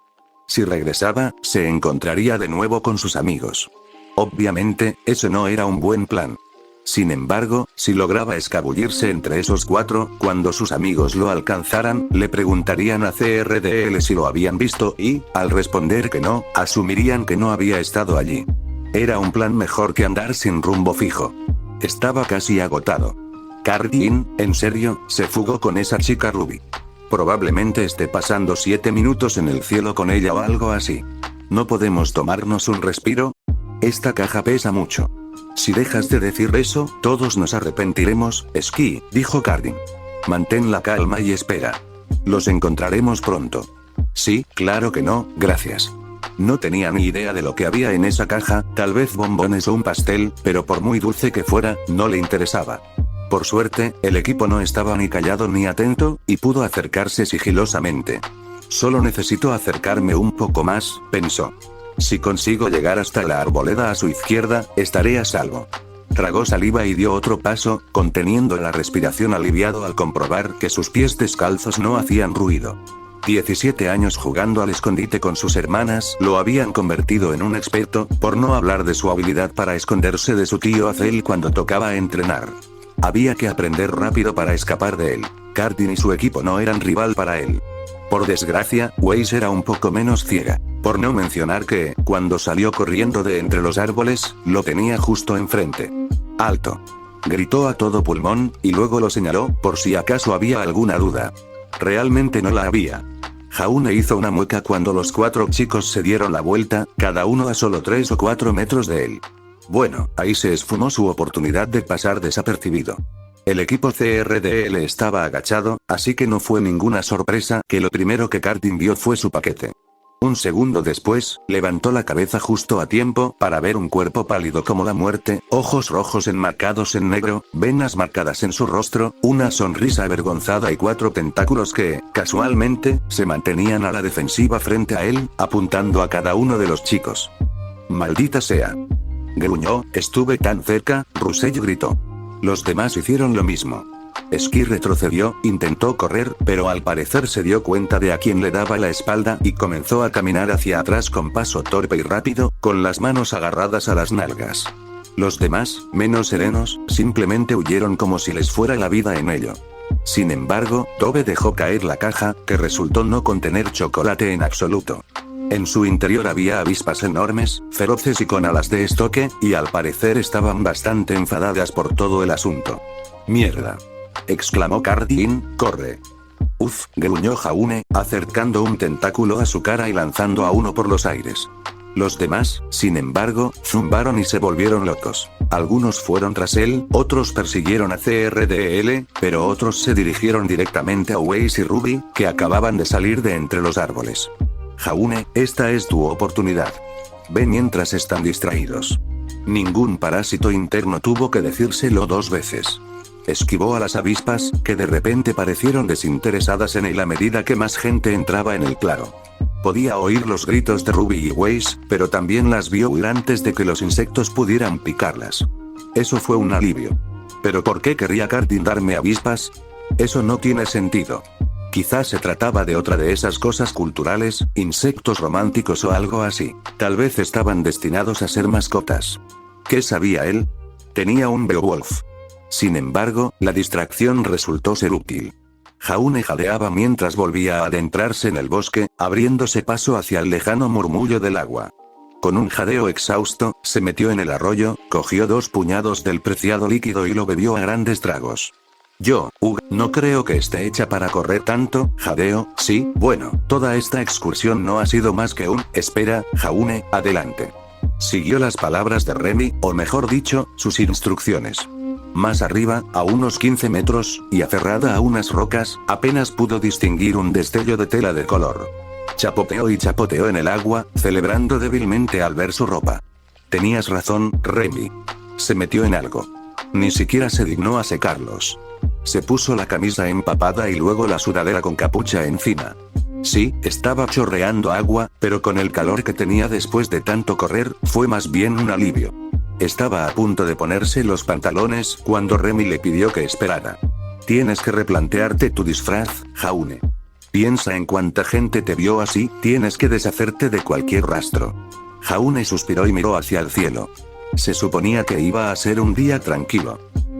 Si regresaba, se encontraría de nuevo con sus amigos. Obviamente, eso no era un buen plan. Sin embargo, si lograba escabullirse entre esos 4, cuando sus amigos lo alcanzaran, le preguntarían a CRDL si lo habían visto y, al responder que no, asumirían que no había estado allí. Era un plan mejor que andar sin rumbo fijo. Estaba casi agotado. Cardin, en serio, se fugó con esa chica Ruby. Probablemente esté pasando 7 minutos en el cielo con ella o algo así. ¿No podemos tomarnos un respiro? Esta caja pesa mucho. Si dejas de decir eso, todos nos arrepentiremos, Ski, dijo Cardin. Mantén la calma y espera. Los encontraremos pronto. Sí, claro que no, gracias. No tenía ni idea de lo que había en esa caja, tal vez bombones o un pastel, pero por muy dulce que fuera, no le interesaba. Por suerte, el equipo no estaba ni callado ni atento, y pudo acercarse sigilosamente. Solo necesito acercarme un poco más, pensó. Si consigo llegar hasta la arboleda a su izquierda, estaré a salvo. Tragó saliva y dio otro paso, conteniendo la respiración aliviado al comprobar que sus pies descalzos no hacían ruido. 17 años jugando al escondite con sus hermanas lo habían convertido en un experto, por no hablar de su habilidad para esconderse de su tío Azel cuando tocaba entrenar. Había que aprender rápido para escapar de él. Cardin y su equipo no eran rival para él. Por desgracia, Weiss era un poco menos ciega. Por no mencionar que, cuando salió corriendo de entre los árboles, lo tenía justo enfrente. ¡Alto! Gritó a todo pulmón, y luego lo señaló, por si acaso había alguna duda. Realmente no la había. Jaune hizo una mueca cuando los 4 chicos se dieron la vuelta, cada uno a solo 3 o 4 metros de él. Bueno, ahí se esfumó su oportunidad de pasar desapercibido. El equipo CRDL estaba agachado, así que no fue ninguna sorpresa que lo primero que Cardin vio fue su paquete. Un segundo después, levantó la cabeza justo a tiempo para ver un cuerpo pálido como la muerte, ojos rojos enmarcados en negro, venas marcadas en su rostro, una sonrisa avergonzada y 4 tentáculos que, casualmente, se mantenían a la defensiva frente a él, apuntando a cada uno de los chicos. «¡Maldita sea!», gruñó. «Estuve tan cerca», Russell gritó. Los demás hicieron lo mismo. Ski retrocedió, intentó correr, pero al parecer se dio cuenta de a quién le daba la espalda y comenzó a caminar hacia atrás con paso torpe y rápido, con las manos agarradas a las nalgas. Los demás, menos serenos, simplemente huyeron como si les fuera la vida en ello. Sin embargo, Tobe dejó caer la caja, que resultó no contener chocolate en absoluto. En su interior había avispas enormes, feroces y con alas de estoque, y al parecer estaban bastante enfadadas por todo el asunto. «¡Mierda!», exclamó Cardin. «¡Corre!». «Uf», gruñó Jaune, acercando un tentáculo a su cara y lanzando a uno por los aires. Los demás, sin embargo, zumbaron y se volvieron locos. Algunos fueron tras él, otros persiguieron a CRDL, pero otros se dirigieron directamente a Weiss y Ruby, que acababan de salir de entre los árboles. «Jaune, esta es tu oportunidad. Ve mientras están distraídos». Ningún parásito interno tuvo que decírselo 2 veces. Esquivó a las avispas, que de repente parecieron desinteresadas en él a medida que más gente entraba en el claro. Podía oír los gritos de Ruby y Weiss, pero también las vio huir antes de que los insectos pudieran picarlas. Eso fue un alivio. ¿Pero por qué querría Cardin darme avispas? Eso no tiene sentido. Quizás se trataba de otra de esas cosas culturales, insectos románticos o algo así. Tal vez estaban destinados a ser mascotas. ¿Qué sabía él? Tenía un Beowulf. Sin embargo, la distracción resultó ser útil. Jaune jadeaba mientras volvía a adentrarse en el bosque, abriéndose paso hacia el lejano murmullo del agua. Con un jadeo exhausto, se metió en el arroyo, cogió 2 puñados del preciado líquido y lo bebió a grandes tragos. No creo que esté hecha para correr tanto», jadeó. «Sí, bueno, toda esta excursión no ha sido más que un, espera, Jaune, adelante». Siguió las palabras de Remy, o mejor dicho, sus instrucciones. Más arriba, a unos 15 metros, y aferrada a unas rocas, apenas pudo distinguir un destello de tela de color. Chapoteó y chapoteó en el agua, celebrando débilmente al ver su ropa. «Tenías razón, Remy». Se metió en algo. Ni siquiera se dignó a secarlos. Se puso la camisa empapada y luego la sudadera con capucha encima. Sí, estaba chorreando agua, pero con el calor que tenía después de tanto correr, fue más bien un alivio. Estaba a punto de ponerse los pantalones cuando Remy le pidió que esperara. «Tienes que replantearte tu disfraz, Jaune. Piensa en cuánta gente te vio así, tienes que deshacerte de cualquier rastro». Jaune suspiró y miró hacia el cielo. Se suponía que iba a ser un día tranquilo.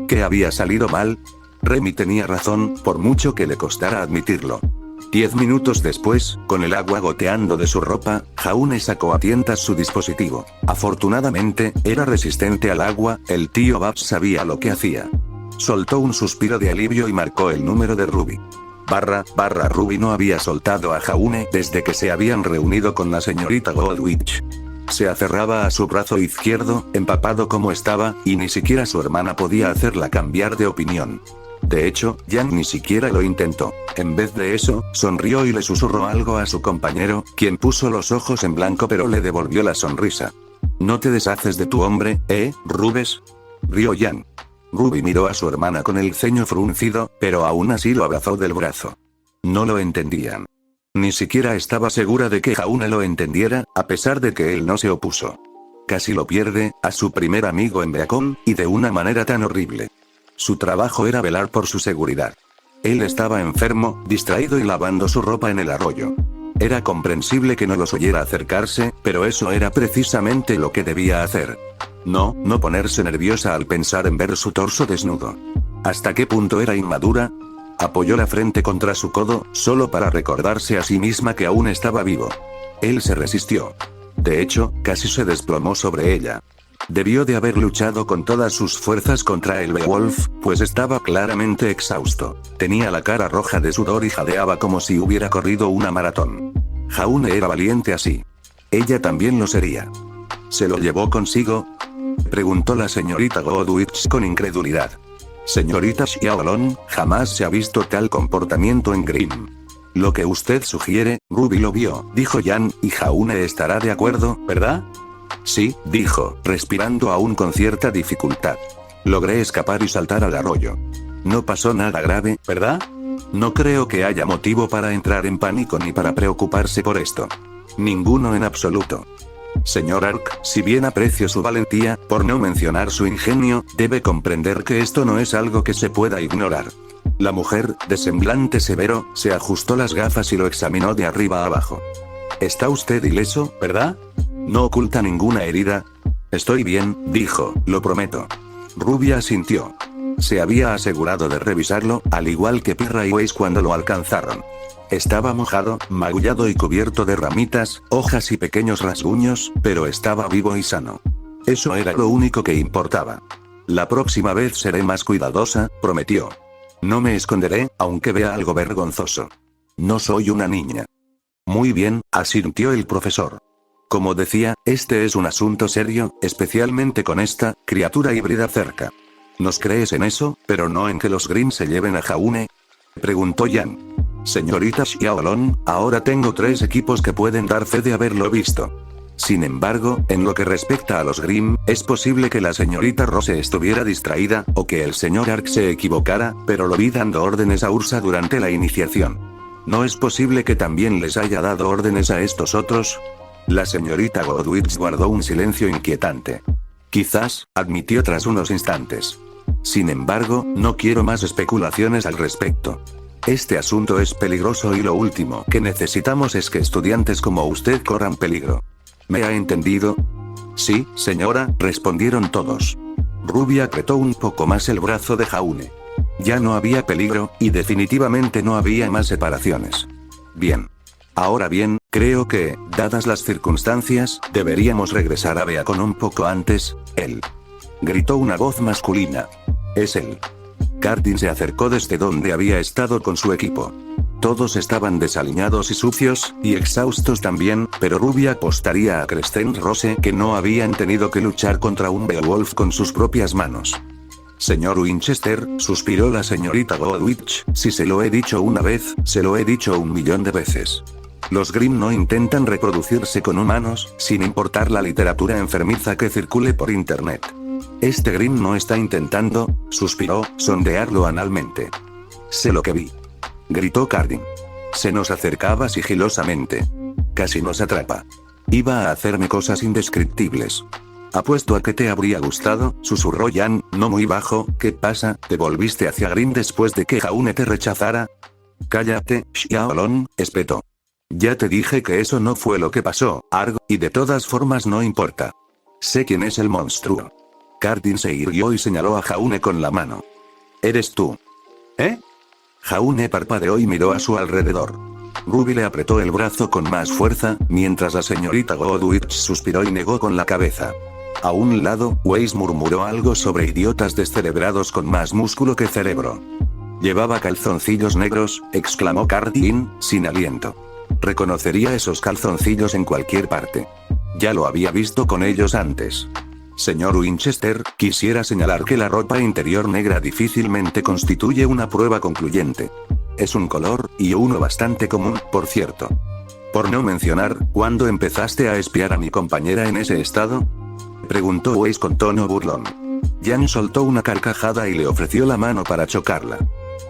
¿Qué había salido mal? Remy tenía razón, por mucho que le costara admitirlo. 10 minutos después, con el agua goteando de su ropa, Jaune sacó a tientas su dispositivo. Afortunadamente, era resistente al agua, el tío Babs sabía lo que hacía. Soltó un suspiro de alivio y marcó el número de Ruby. Ruby no había soltado a Jaune desde que se habían reunido con la señorita Goldwitch. Se aferraba a su brazo izquierdo, empapado como estaba, y ni siquiera su hermana podía hacerla cambiar de opinión. De hecho, Jan ni siquiera lo intentó. En vez de eso, sonrió y le susurró algo a su compañero, quien puso los ojos en blanco pero le devolvió la sonrisa. «¿No te deshaces de tu hombre, Rubes?», rió Jan. Ruby miró a su hermana con el ceño fruncido, pero aún así lo abrazó del brazo. No lo entendían. Ni siquiera estaba segura de que Jaune lo entendiera, a pesar de que él no se opuso. Casi lo pierde, a su primer amigo en Beacon, y de una manera tan horrible. Su trabajo era velar por su seguridad. Él estaba enfermo, distraído y lavando su ropa en el arroyo. Era comprensible que no los oyera acercarse, pero eso era precisamente lo que debía hacer. No ponerse nerviosa al pensar en ver su torso desnudo. ¿Hasta qué punto era inmadura? Apoyó la frente contra su codo, solo para recordarse a sí misma que aún estaba vivo. Él se resistió. De hecho, casi se desplomó sobre ella. Debió de haber luchado con todas sus fuerzas contra el Beowulf, pues estaba claramente exhausto. Tenía la cara roja de sudor y jadeaba como si hubiera corrido una maratón. Jaune era valiente así. Ella también lo sería. ¿Se lo llevó consigo?, preguntó la señorita Godwich con incredulidad. Señorita Xiaolong, jamás se ha visto tal comportamiento en Grimm. Lo que usted sugiere, Ruby lo vio, dijo Jan, y Jaune estará de acuerdo, ¿verdad? Sí, dijo, respirando aún con cierta dificultad. Logré escapar y saltar al arroyo. No pasó nada grave, ¿verdad? No creo que haya motivo para entrar en pánico ni para preocuparse por esto. Ninguno en absoluto. Señor Ark, si bien aprecio su valentía, por no mencionar su ingenio, debe comprender que esto no es algo que se pueda ignorar. La mujer, de semblante severo, se ajustó las gafas y lo examinó de arriba a abajo. Está usted ileso, ¿verdad? No oculta ninguna herida. Estoy bien, dijo, lo prometo. Rubia asintió. Se había asegurado de revisarlo, al igual que Pirra y Weiss cuando lo alcanzaron. Estaba mojado, magullado y cubierto de ramitas, hojas y pequeños rasguños, pero estaba vivo y sano. Eso era lo único que importaba. La próxima vez seré más cuidadosa, prometió. No me esconderé, aunque vea algo vergonzoso. No soy una niña. Muy bien, asintió el profesor. Como decía, este es un asunto serio, especialmente con esta criatura híbrida cerca. ¿Nos crees en eso, pero no en que los Grimm se lleven a Jaune?, preguntó Jan. Señorita Xiaolong, ahora tengo 3 equipos que pueden dar fe de haberlo visto. Sin embargo, en lo que respecta a los Grimm, es posible que la señorita Rose estuviera distraída, o que el señor Ark se equivocara, pero lo vi dando órdenes a Ursa durante la iniciación. ¿No es posible que también les haya dado órdenes a estos otros? La señorita Godwich guardó un silencio inquietante. Quizás, admitió tras unos instantes. Sin embargo, no quiero más especulaciones al respecto. Este asunto es peligroso y lo último que necesitamos es que estudiantes como usted corran peligro. ¿Me ha entendido? Sí, señora, respondieron todos. Ruby apretó un poco más el brazo de Jaune. Ya no había peligro, y definitivamente no había más separaciones. Bien. Ahora bien, creo que, dadas las circunstancias, deberíamos regresar a Beacon un poco antes, él. Gritó una voz masculina. Es él. Cardin se acercó desde donde había estado con su equipo. Todos estaban desaliñados y sucios, y exhaustos también, pero Ruby apostaría a Crescent Rose que no habían tenido que luchar contra un Beowulf con sus propias manos. Señor Winchester, suspiró la señorita Godwich, si se lo he dicho una vez, se lo he dicho 1.000.000 de veces. Los Grimm no intentan reproducirse con humanos, sin importar la literatura enfermiza que circule por internet. Este Grimm no está intentando, suspiró, sondearlo analmente. Sé lo que vi. Gritó Cardin. Se nos acercaba sigilosamente. Casi nos atrapa. Iba a hacerme cosas indescriptibles. Apuesto a que te habría gustado, susurró Jan, no muy bajo. ¿Qué pasa? ¿Te volviste hacia Grimm después de que Jaune te rechazara? Cállate, Xiaolong, espetó. Ya te dije que eso no fue lo que pasó, Argo, y de todas formas no importa. Sé quién es el monstruo. Cardin se irguió y señaló a Jaune con la mano. Eres tú. ¿Eh? Jaune parpadeó y miró a su alrededor. Ruby le apretó el brazo con más fuerza, mientras la señorita Godwich suspiró y negó con la cabeza. A un lado, Weiss murmuró algo sobre idiotas descerebrados con más músculo que cerebro. Llevaba calzoncillos negros, exclamó Cardin, sin aliento. Reconocería esos calzoncillos en cualquier parte. Ya lo había visto con ellos antes. Señor Winchester, quisiera señalar que la ropa interior negra difícilmente constituye una prueba concluyente. Es un color, y uno bastante común, por cierto. Por no mencionar, ¿cuándo empezaste a espiar a mi compañera en ese estado?, preguntó Weiss con tono burlón. Jan soltó una carcajada y le ofreció la mano para chocarla.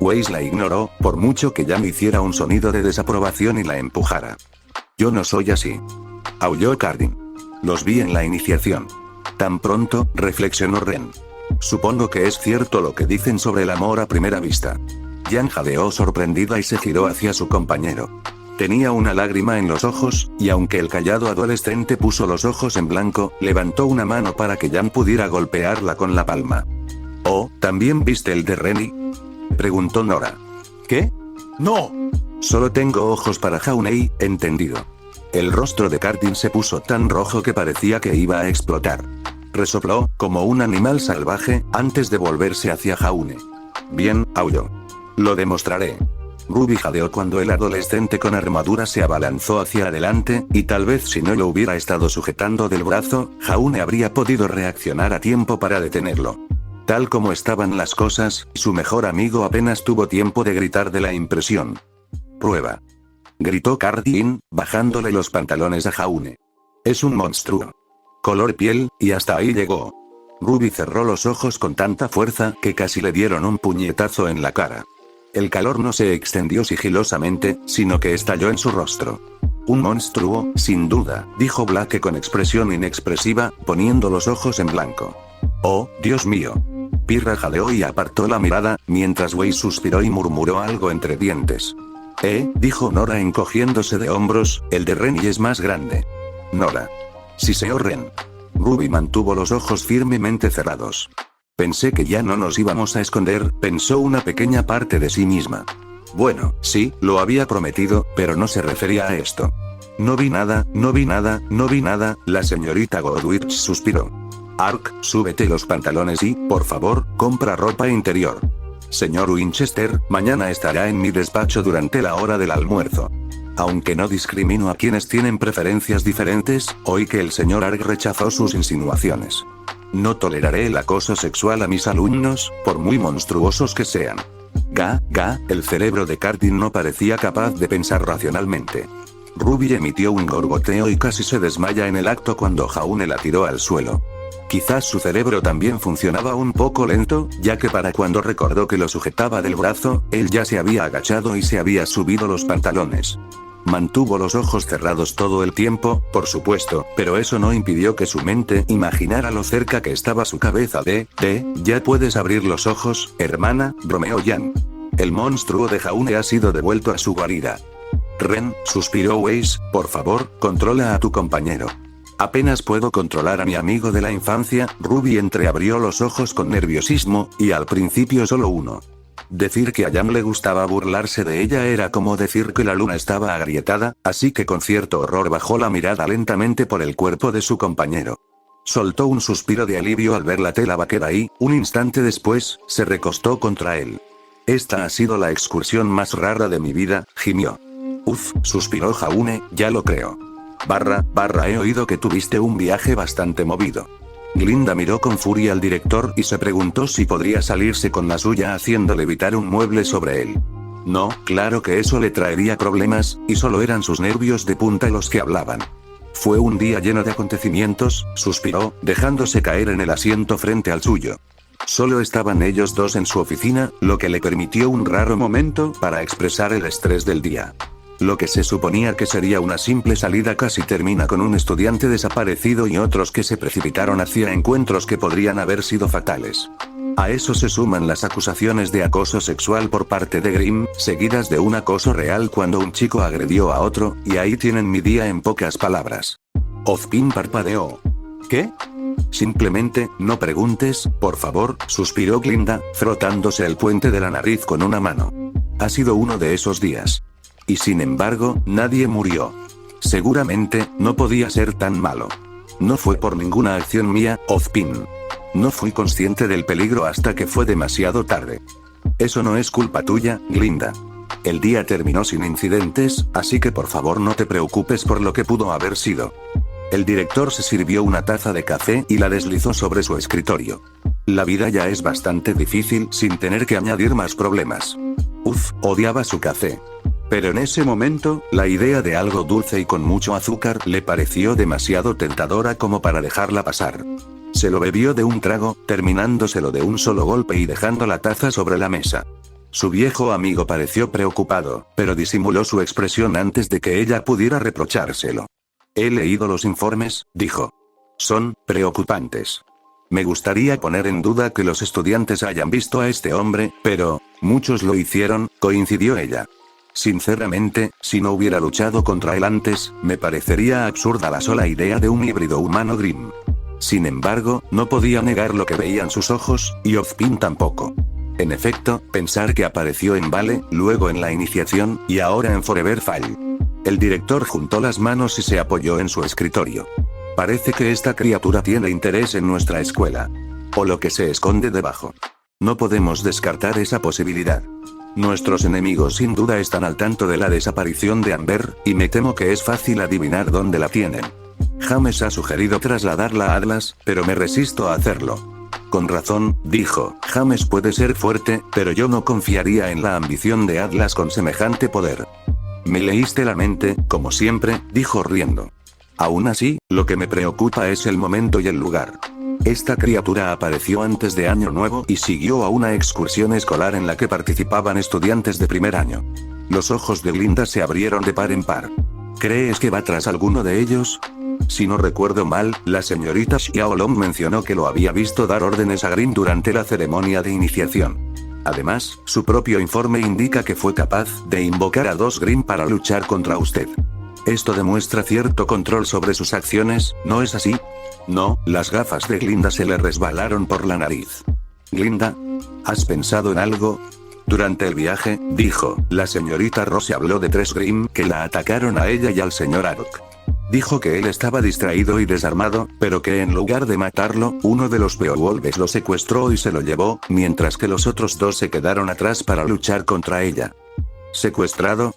Weiss la ignoró, por mucho que Jan hiciera un sonido de desaprobación y la empujara. Yo no soy así. Aulló Cardin. Los vi en la iniciación. Tan pronto, reflexionó Ren. Supongo que es cierto lo que dicen sobre el amor a primera vista. Jan jadeó sorprendida y se giró hacia su compañero. Tenía una lágrima en los ojos, y aunque el callado adolescente puso los ojos en blanco, levantó una mano para que Jan pudiera golpearla con la palma. «Oh, ¿también viste el de Renny?», preguntó Nora. ¡No! Solo tengo ojos para Jaunei, entendido. El rostro de Cardin se puso tan rojo que parecía que iba a explotar. Resopló, como un animal salvaje, antes de volverse hacia Jaune. Bien, aulló. Lo demostraré. Ruby jadeó cuando el adolescente con armadura se abalanzó hacia adelante, y tal vez si no lo hubiera estado sujetando del brazo, Jaune habría podido reaccionar a tiempo para detenerlo. Tal como estaban las cosas, su mejor amigo apenas tuvo tiempo de gritar de la impresión. «Prueba», gritó Cardin, bajándole los pantalones a Jaune. «Es un monstruo. Color piel, y hasta ahí llegó». Ruby cerró los ojos con tanta fuerza que casi le dieron un puñetazo en la cara. El calor no se extendió sigilosamente, sino que estalló en su rostro. «Un monstruo, sin duda», dijo Blake con expresión inexpresiva, poniendo los ojos en blanco. «Oh, Dios mío». Pirra jadeó y apartó la mirada, mientras Wei suspiró y murmuró algo entre dientes. Dijo Nora encogiéndose de hombros, el de Renny es más grande. Nora. Sí, señor Ren. Ruby mantuvo los ojos firmemente cerrados. Pensé que ya no nos íbamos a esconder, pensó una pequeña parte de sí misma. Bueno, sí, lo había prometido, pero no se refería a esto. No vi nada, no vi nada, no vi nada, la señorita Godwich suspiró. Ark, súbete los pantalones y, por favor, compra ropa interior. Señor Winchester, mañana estará en mi despacho durante la hora del almuerzo. Aunque no discrimino a quienes tienen preferencias diferentes, oí que el señor Ark rechazó sus insinuaciones. No toleraré el acoso sexual a mis alumnos, por muy monstruosos que sean. El cerebro de Cardin no parecía capaz de pensar racionalmente. Ruby emitió un gorgoteo y casi se desmaya en el acto cuando Jaune la tiró al suelo. Quizás su cerebro también funcionaba un poco lento, ya que para cuando recordó que lo sujetaba del brazo, él ya se había agachado y se había subido los pantalones. Mantuvo los ojos cerrados todo el tiempo, por supuesto, pero eso no impidió que su mente imaginara lo cerca que estaba su cabeza ya puedes abrir los ojos, hermana, bromeó Jan. El monstruo de Jaune ha sido devuelto a su guarida. Ren, suspiró Weiss, por favor, controla a tu compañero. Apenas puedo controlar a mi amigo de la infancia, Ruby entreabrió los ojos con nerviosismo, y al principio solo uno. Decir que a Jan le gustaba burlarse de ella era como decir que la luna estaba agrietada, así que con cierto horror bajó la mirada lentamente por el cuerpo de su compañero. Soltó un suspiro de alivio al ver la tela vaquera y, un instante después, se recostó contra él. Esta ha sido la excursión más rara de mi vida, gimió. Uf, suspiró Jaune, ya lo creo. He oído que tuviste un viaje bastante movido. Glinda miró con furia al director y se preguntó si podría salirse con la suya haciendo levitar un mueble sobre él. No, claro que eso le traería problemas, y solo eran sus nervios de punta los que hablaban. Fue un día lleno de acontecimientos, suspiró, dejándose caer en el asiento frente al suyo. Solo estaban ellos dos en su oficina, lo que le permitió un raro momento para expresar el estrés del día. Lo que se suponía que sería una simple salida casi termina con un estudiante desaparecido y otros que se precipitaron hacia encuentros que podrían haber sido fatales. A eso se suman las acusaciones de acoso sexual por parte de Grimm, seguidas de un acoso real cuando un chico agredió a otro, y ahí tienen mi día en pocas palabras. Ozpin parpadeó. ¿Qué? Simplemente, no preguntes, por favor, suspiró Glinda, frotándose el puente de la nariz con una mano. Ha sido uno de esos días. Y sin embargo, nadie murió. Seguramente, no podía ser tan malo. No fue por ninguna acción mía, Ozpin. No fui consciente del peligro hasta que fue demasiado tarde. Eso no es culpa tuya, Glinda. El día terminó sin incidentes, así que por favor no te preocupes por lo que pudo haber sido. El director se sirvió una taza de café y la deslizó sobre su escritorio. La vida ya es bastante difícil sin tener que añadir más problemas. Odiaba su café. Pero en ese momento, la idea de algo dulce y con mucho azúcar le pareció demasiado tentadora como para dejarla pasar. Se lo bebió de un trago, terminándoselo de un solo golpe y dejando la taza sobre la mesa. Su viejo amigo pareció preocupado, pero disimuló su expresión antes de que ella pudiera reprochárselo. He leído los informes, dijo. Son preocupantes. Me gustaría poner en duda que los estudiantes hayan visto a este hombre, pero muchos lo hicieron, coincidió ella. Sinceramente, si no hubiera luchado contra él antes, me parecería absurda la sola idea de un híbrido humano Grimm. Sin embargo, no podía negar lo que veían sus ojos, y Ozpin tampoco. En efecto, pensar que apareció en Vale, luego en la iniciación, y ahora en Forever Fall. El director juntó las manos y se apoyó en su escritorio. Parece que esta criatura tiene interés en nuestra escuela. O lo que se esconde debajo. No podemos descartar esa posibilidad. Nuestros enemigos sin duda están al tanto de la desaparición de Amber, y me temo que es fácil adivinar dónde la tienen. James ha sugerido trasladarla a Atlas, pero me resisto a hacerlo. Con razón, dijo, James puede ser fuerte, pero yo no confiaría en la ambición de Atlas con semejante poder. Me leíste la mente, como siempre, dijo riendo. Aún así, lo que me preocupa es el momento y el lugar. Esta criatura apareció antes de Año Nuevo y siguió a una excursión escolar en la que participaban estudiantes de primer año. Los ojos de Glinda se abrieron de par en par. ¿Crees que va tras alguno de ellos? Si no recuerdo mal, la señorita Xiaolong mencionó que lo había visto dar órdenes a Grimm durante la ceremonia de iniciación. Además, su propio informe indica que fue capaz de invocar a 2 Grimm para luchar contra usted. Esto demuestra cierto control sobre sus acciones, ¿no es así? No, las gafas de Glinda se le resbalaron por la nariz. Glinda, ¿has pensado en algo? Durante el viaje, dijo, la señorita Rose habló de 3 Grimm que la atacaron a ella y al señor Ark. Dijo que él estaba distraído y desarmado, pero que en lugar de matarlo, uno de los Beowulfs lo secuestró y se lo llevó, mientras que los otros 2 se quedaron atrás para luchar contra ella. ¿Secuestrado?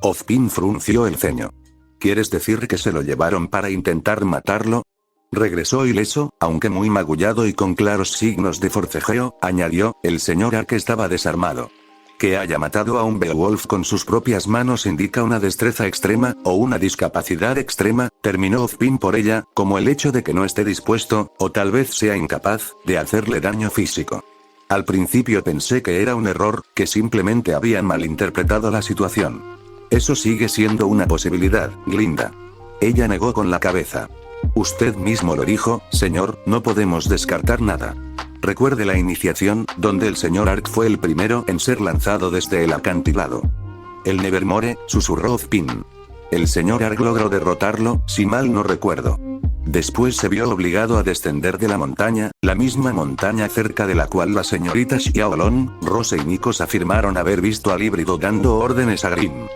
Ozpin frunció el ceño. ¿Quieres decir que se lo llevaron para intentar matarlo? Regresó ileso, aunque muy magullado y con claros signos de forcejeo, añadió, el señor Ark estaba desarmado. Que haya matado a un Beowulf con sus propias manos indica una destreza extrema, o una discapacidad extrema, terminó Ozpin por ella, como el hecho de que no esté dispuesto, o tal vez sea incapaz, de hacerle daño físico. Al principio pensé que era un error, que simplemente habían malinterpretado la situación. Eso sigue siendo una posibilidad, Glinda. Ella negó con la cabeza. Usted mismo lo dijo, señor, no podemos descartar nada. Recuerde la iniciación, donde el señor Ark fue el primero en ser lanzado desde el acantilado. El Nevermore, susurró Ozpin. El señor Ark logró derrotarlo, si mal no recuerdo. Después se vio obligado a descender de la montaña, la misma montaña cerca de la cual la señorita Xiaolong, Rose y Nikos afirmaron haber visto al híbrido dando órdenes a Grimm.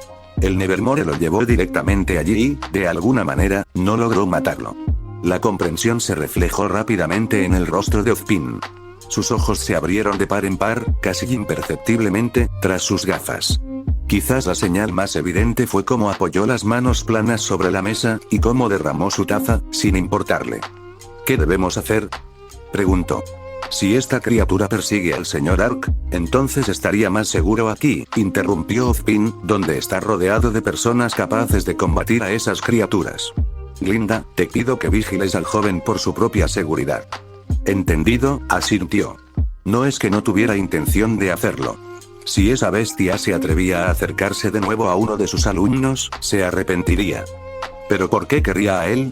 El Nevermore lo llevó directamente allí y, de alguna manera, no logró matarlo. La comprensión se reflejó rápidamente en el rostro de Ozpin. Sus ojos se abrieron de par en par, casi imperceptiblemente, tras sus gafas. Quizás la señal más evidente fue cómo apoyó las manos planas sobre la mesa, y cómo derramó su taza, sin importarle. ¿Qué debemos hacer?, preguntó. Si esta criatura persigue al señor Ark, entonces estaría más seguro aquí, interrumpió Ozpin, donde está rodeado de personas capaces de combatir a esas criaturas. Glinda, te pido que vigiles al joven por su propia seguridad. Entendido, asintió. No es que no tuviera intención de hacerlo. Si esa bestia se atrevía a acercarse de nuevo a uno de sus alumnos, se arrepentiría. ¿Pero por qué querría a él?,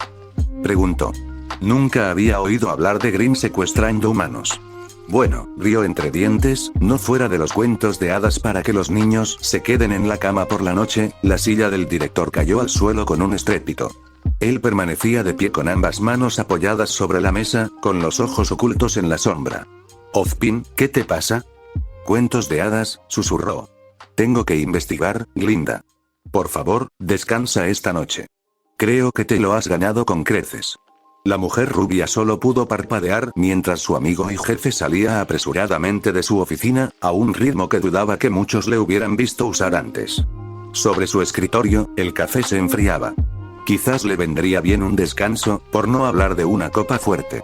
preguntó. Nunca había oído hablar de Grimm secuestrando humanos. Bueno, rió entre dientes, no fuera de los cuentos de hadas para que los niños se queden en la cama por la noche. La silla del director cayó al suelo con un estrépito. Él permanecía de pie con ambas manos apoyadas sobre la mesa, con los ojos ocultos en la sombra. Ozpin, ¿qué te pasa? Cuentos de hadas, susurró. Tengo que investigar, Glinda. Por favor, descansa esta noche. Creo que te lo has ganado con creces. La mujer rubia solo pudo parpadear mientras su amigo y jefe salía apresuradamente de su oficina, a un ritmo que dudaba que muchos le hubieran visto usar antes. Sobre su escritorio, el café se enfriaba. Quizás le vendría bien un descanso, por no hablar de una copa fuerte.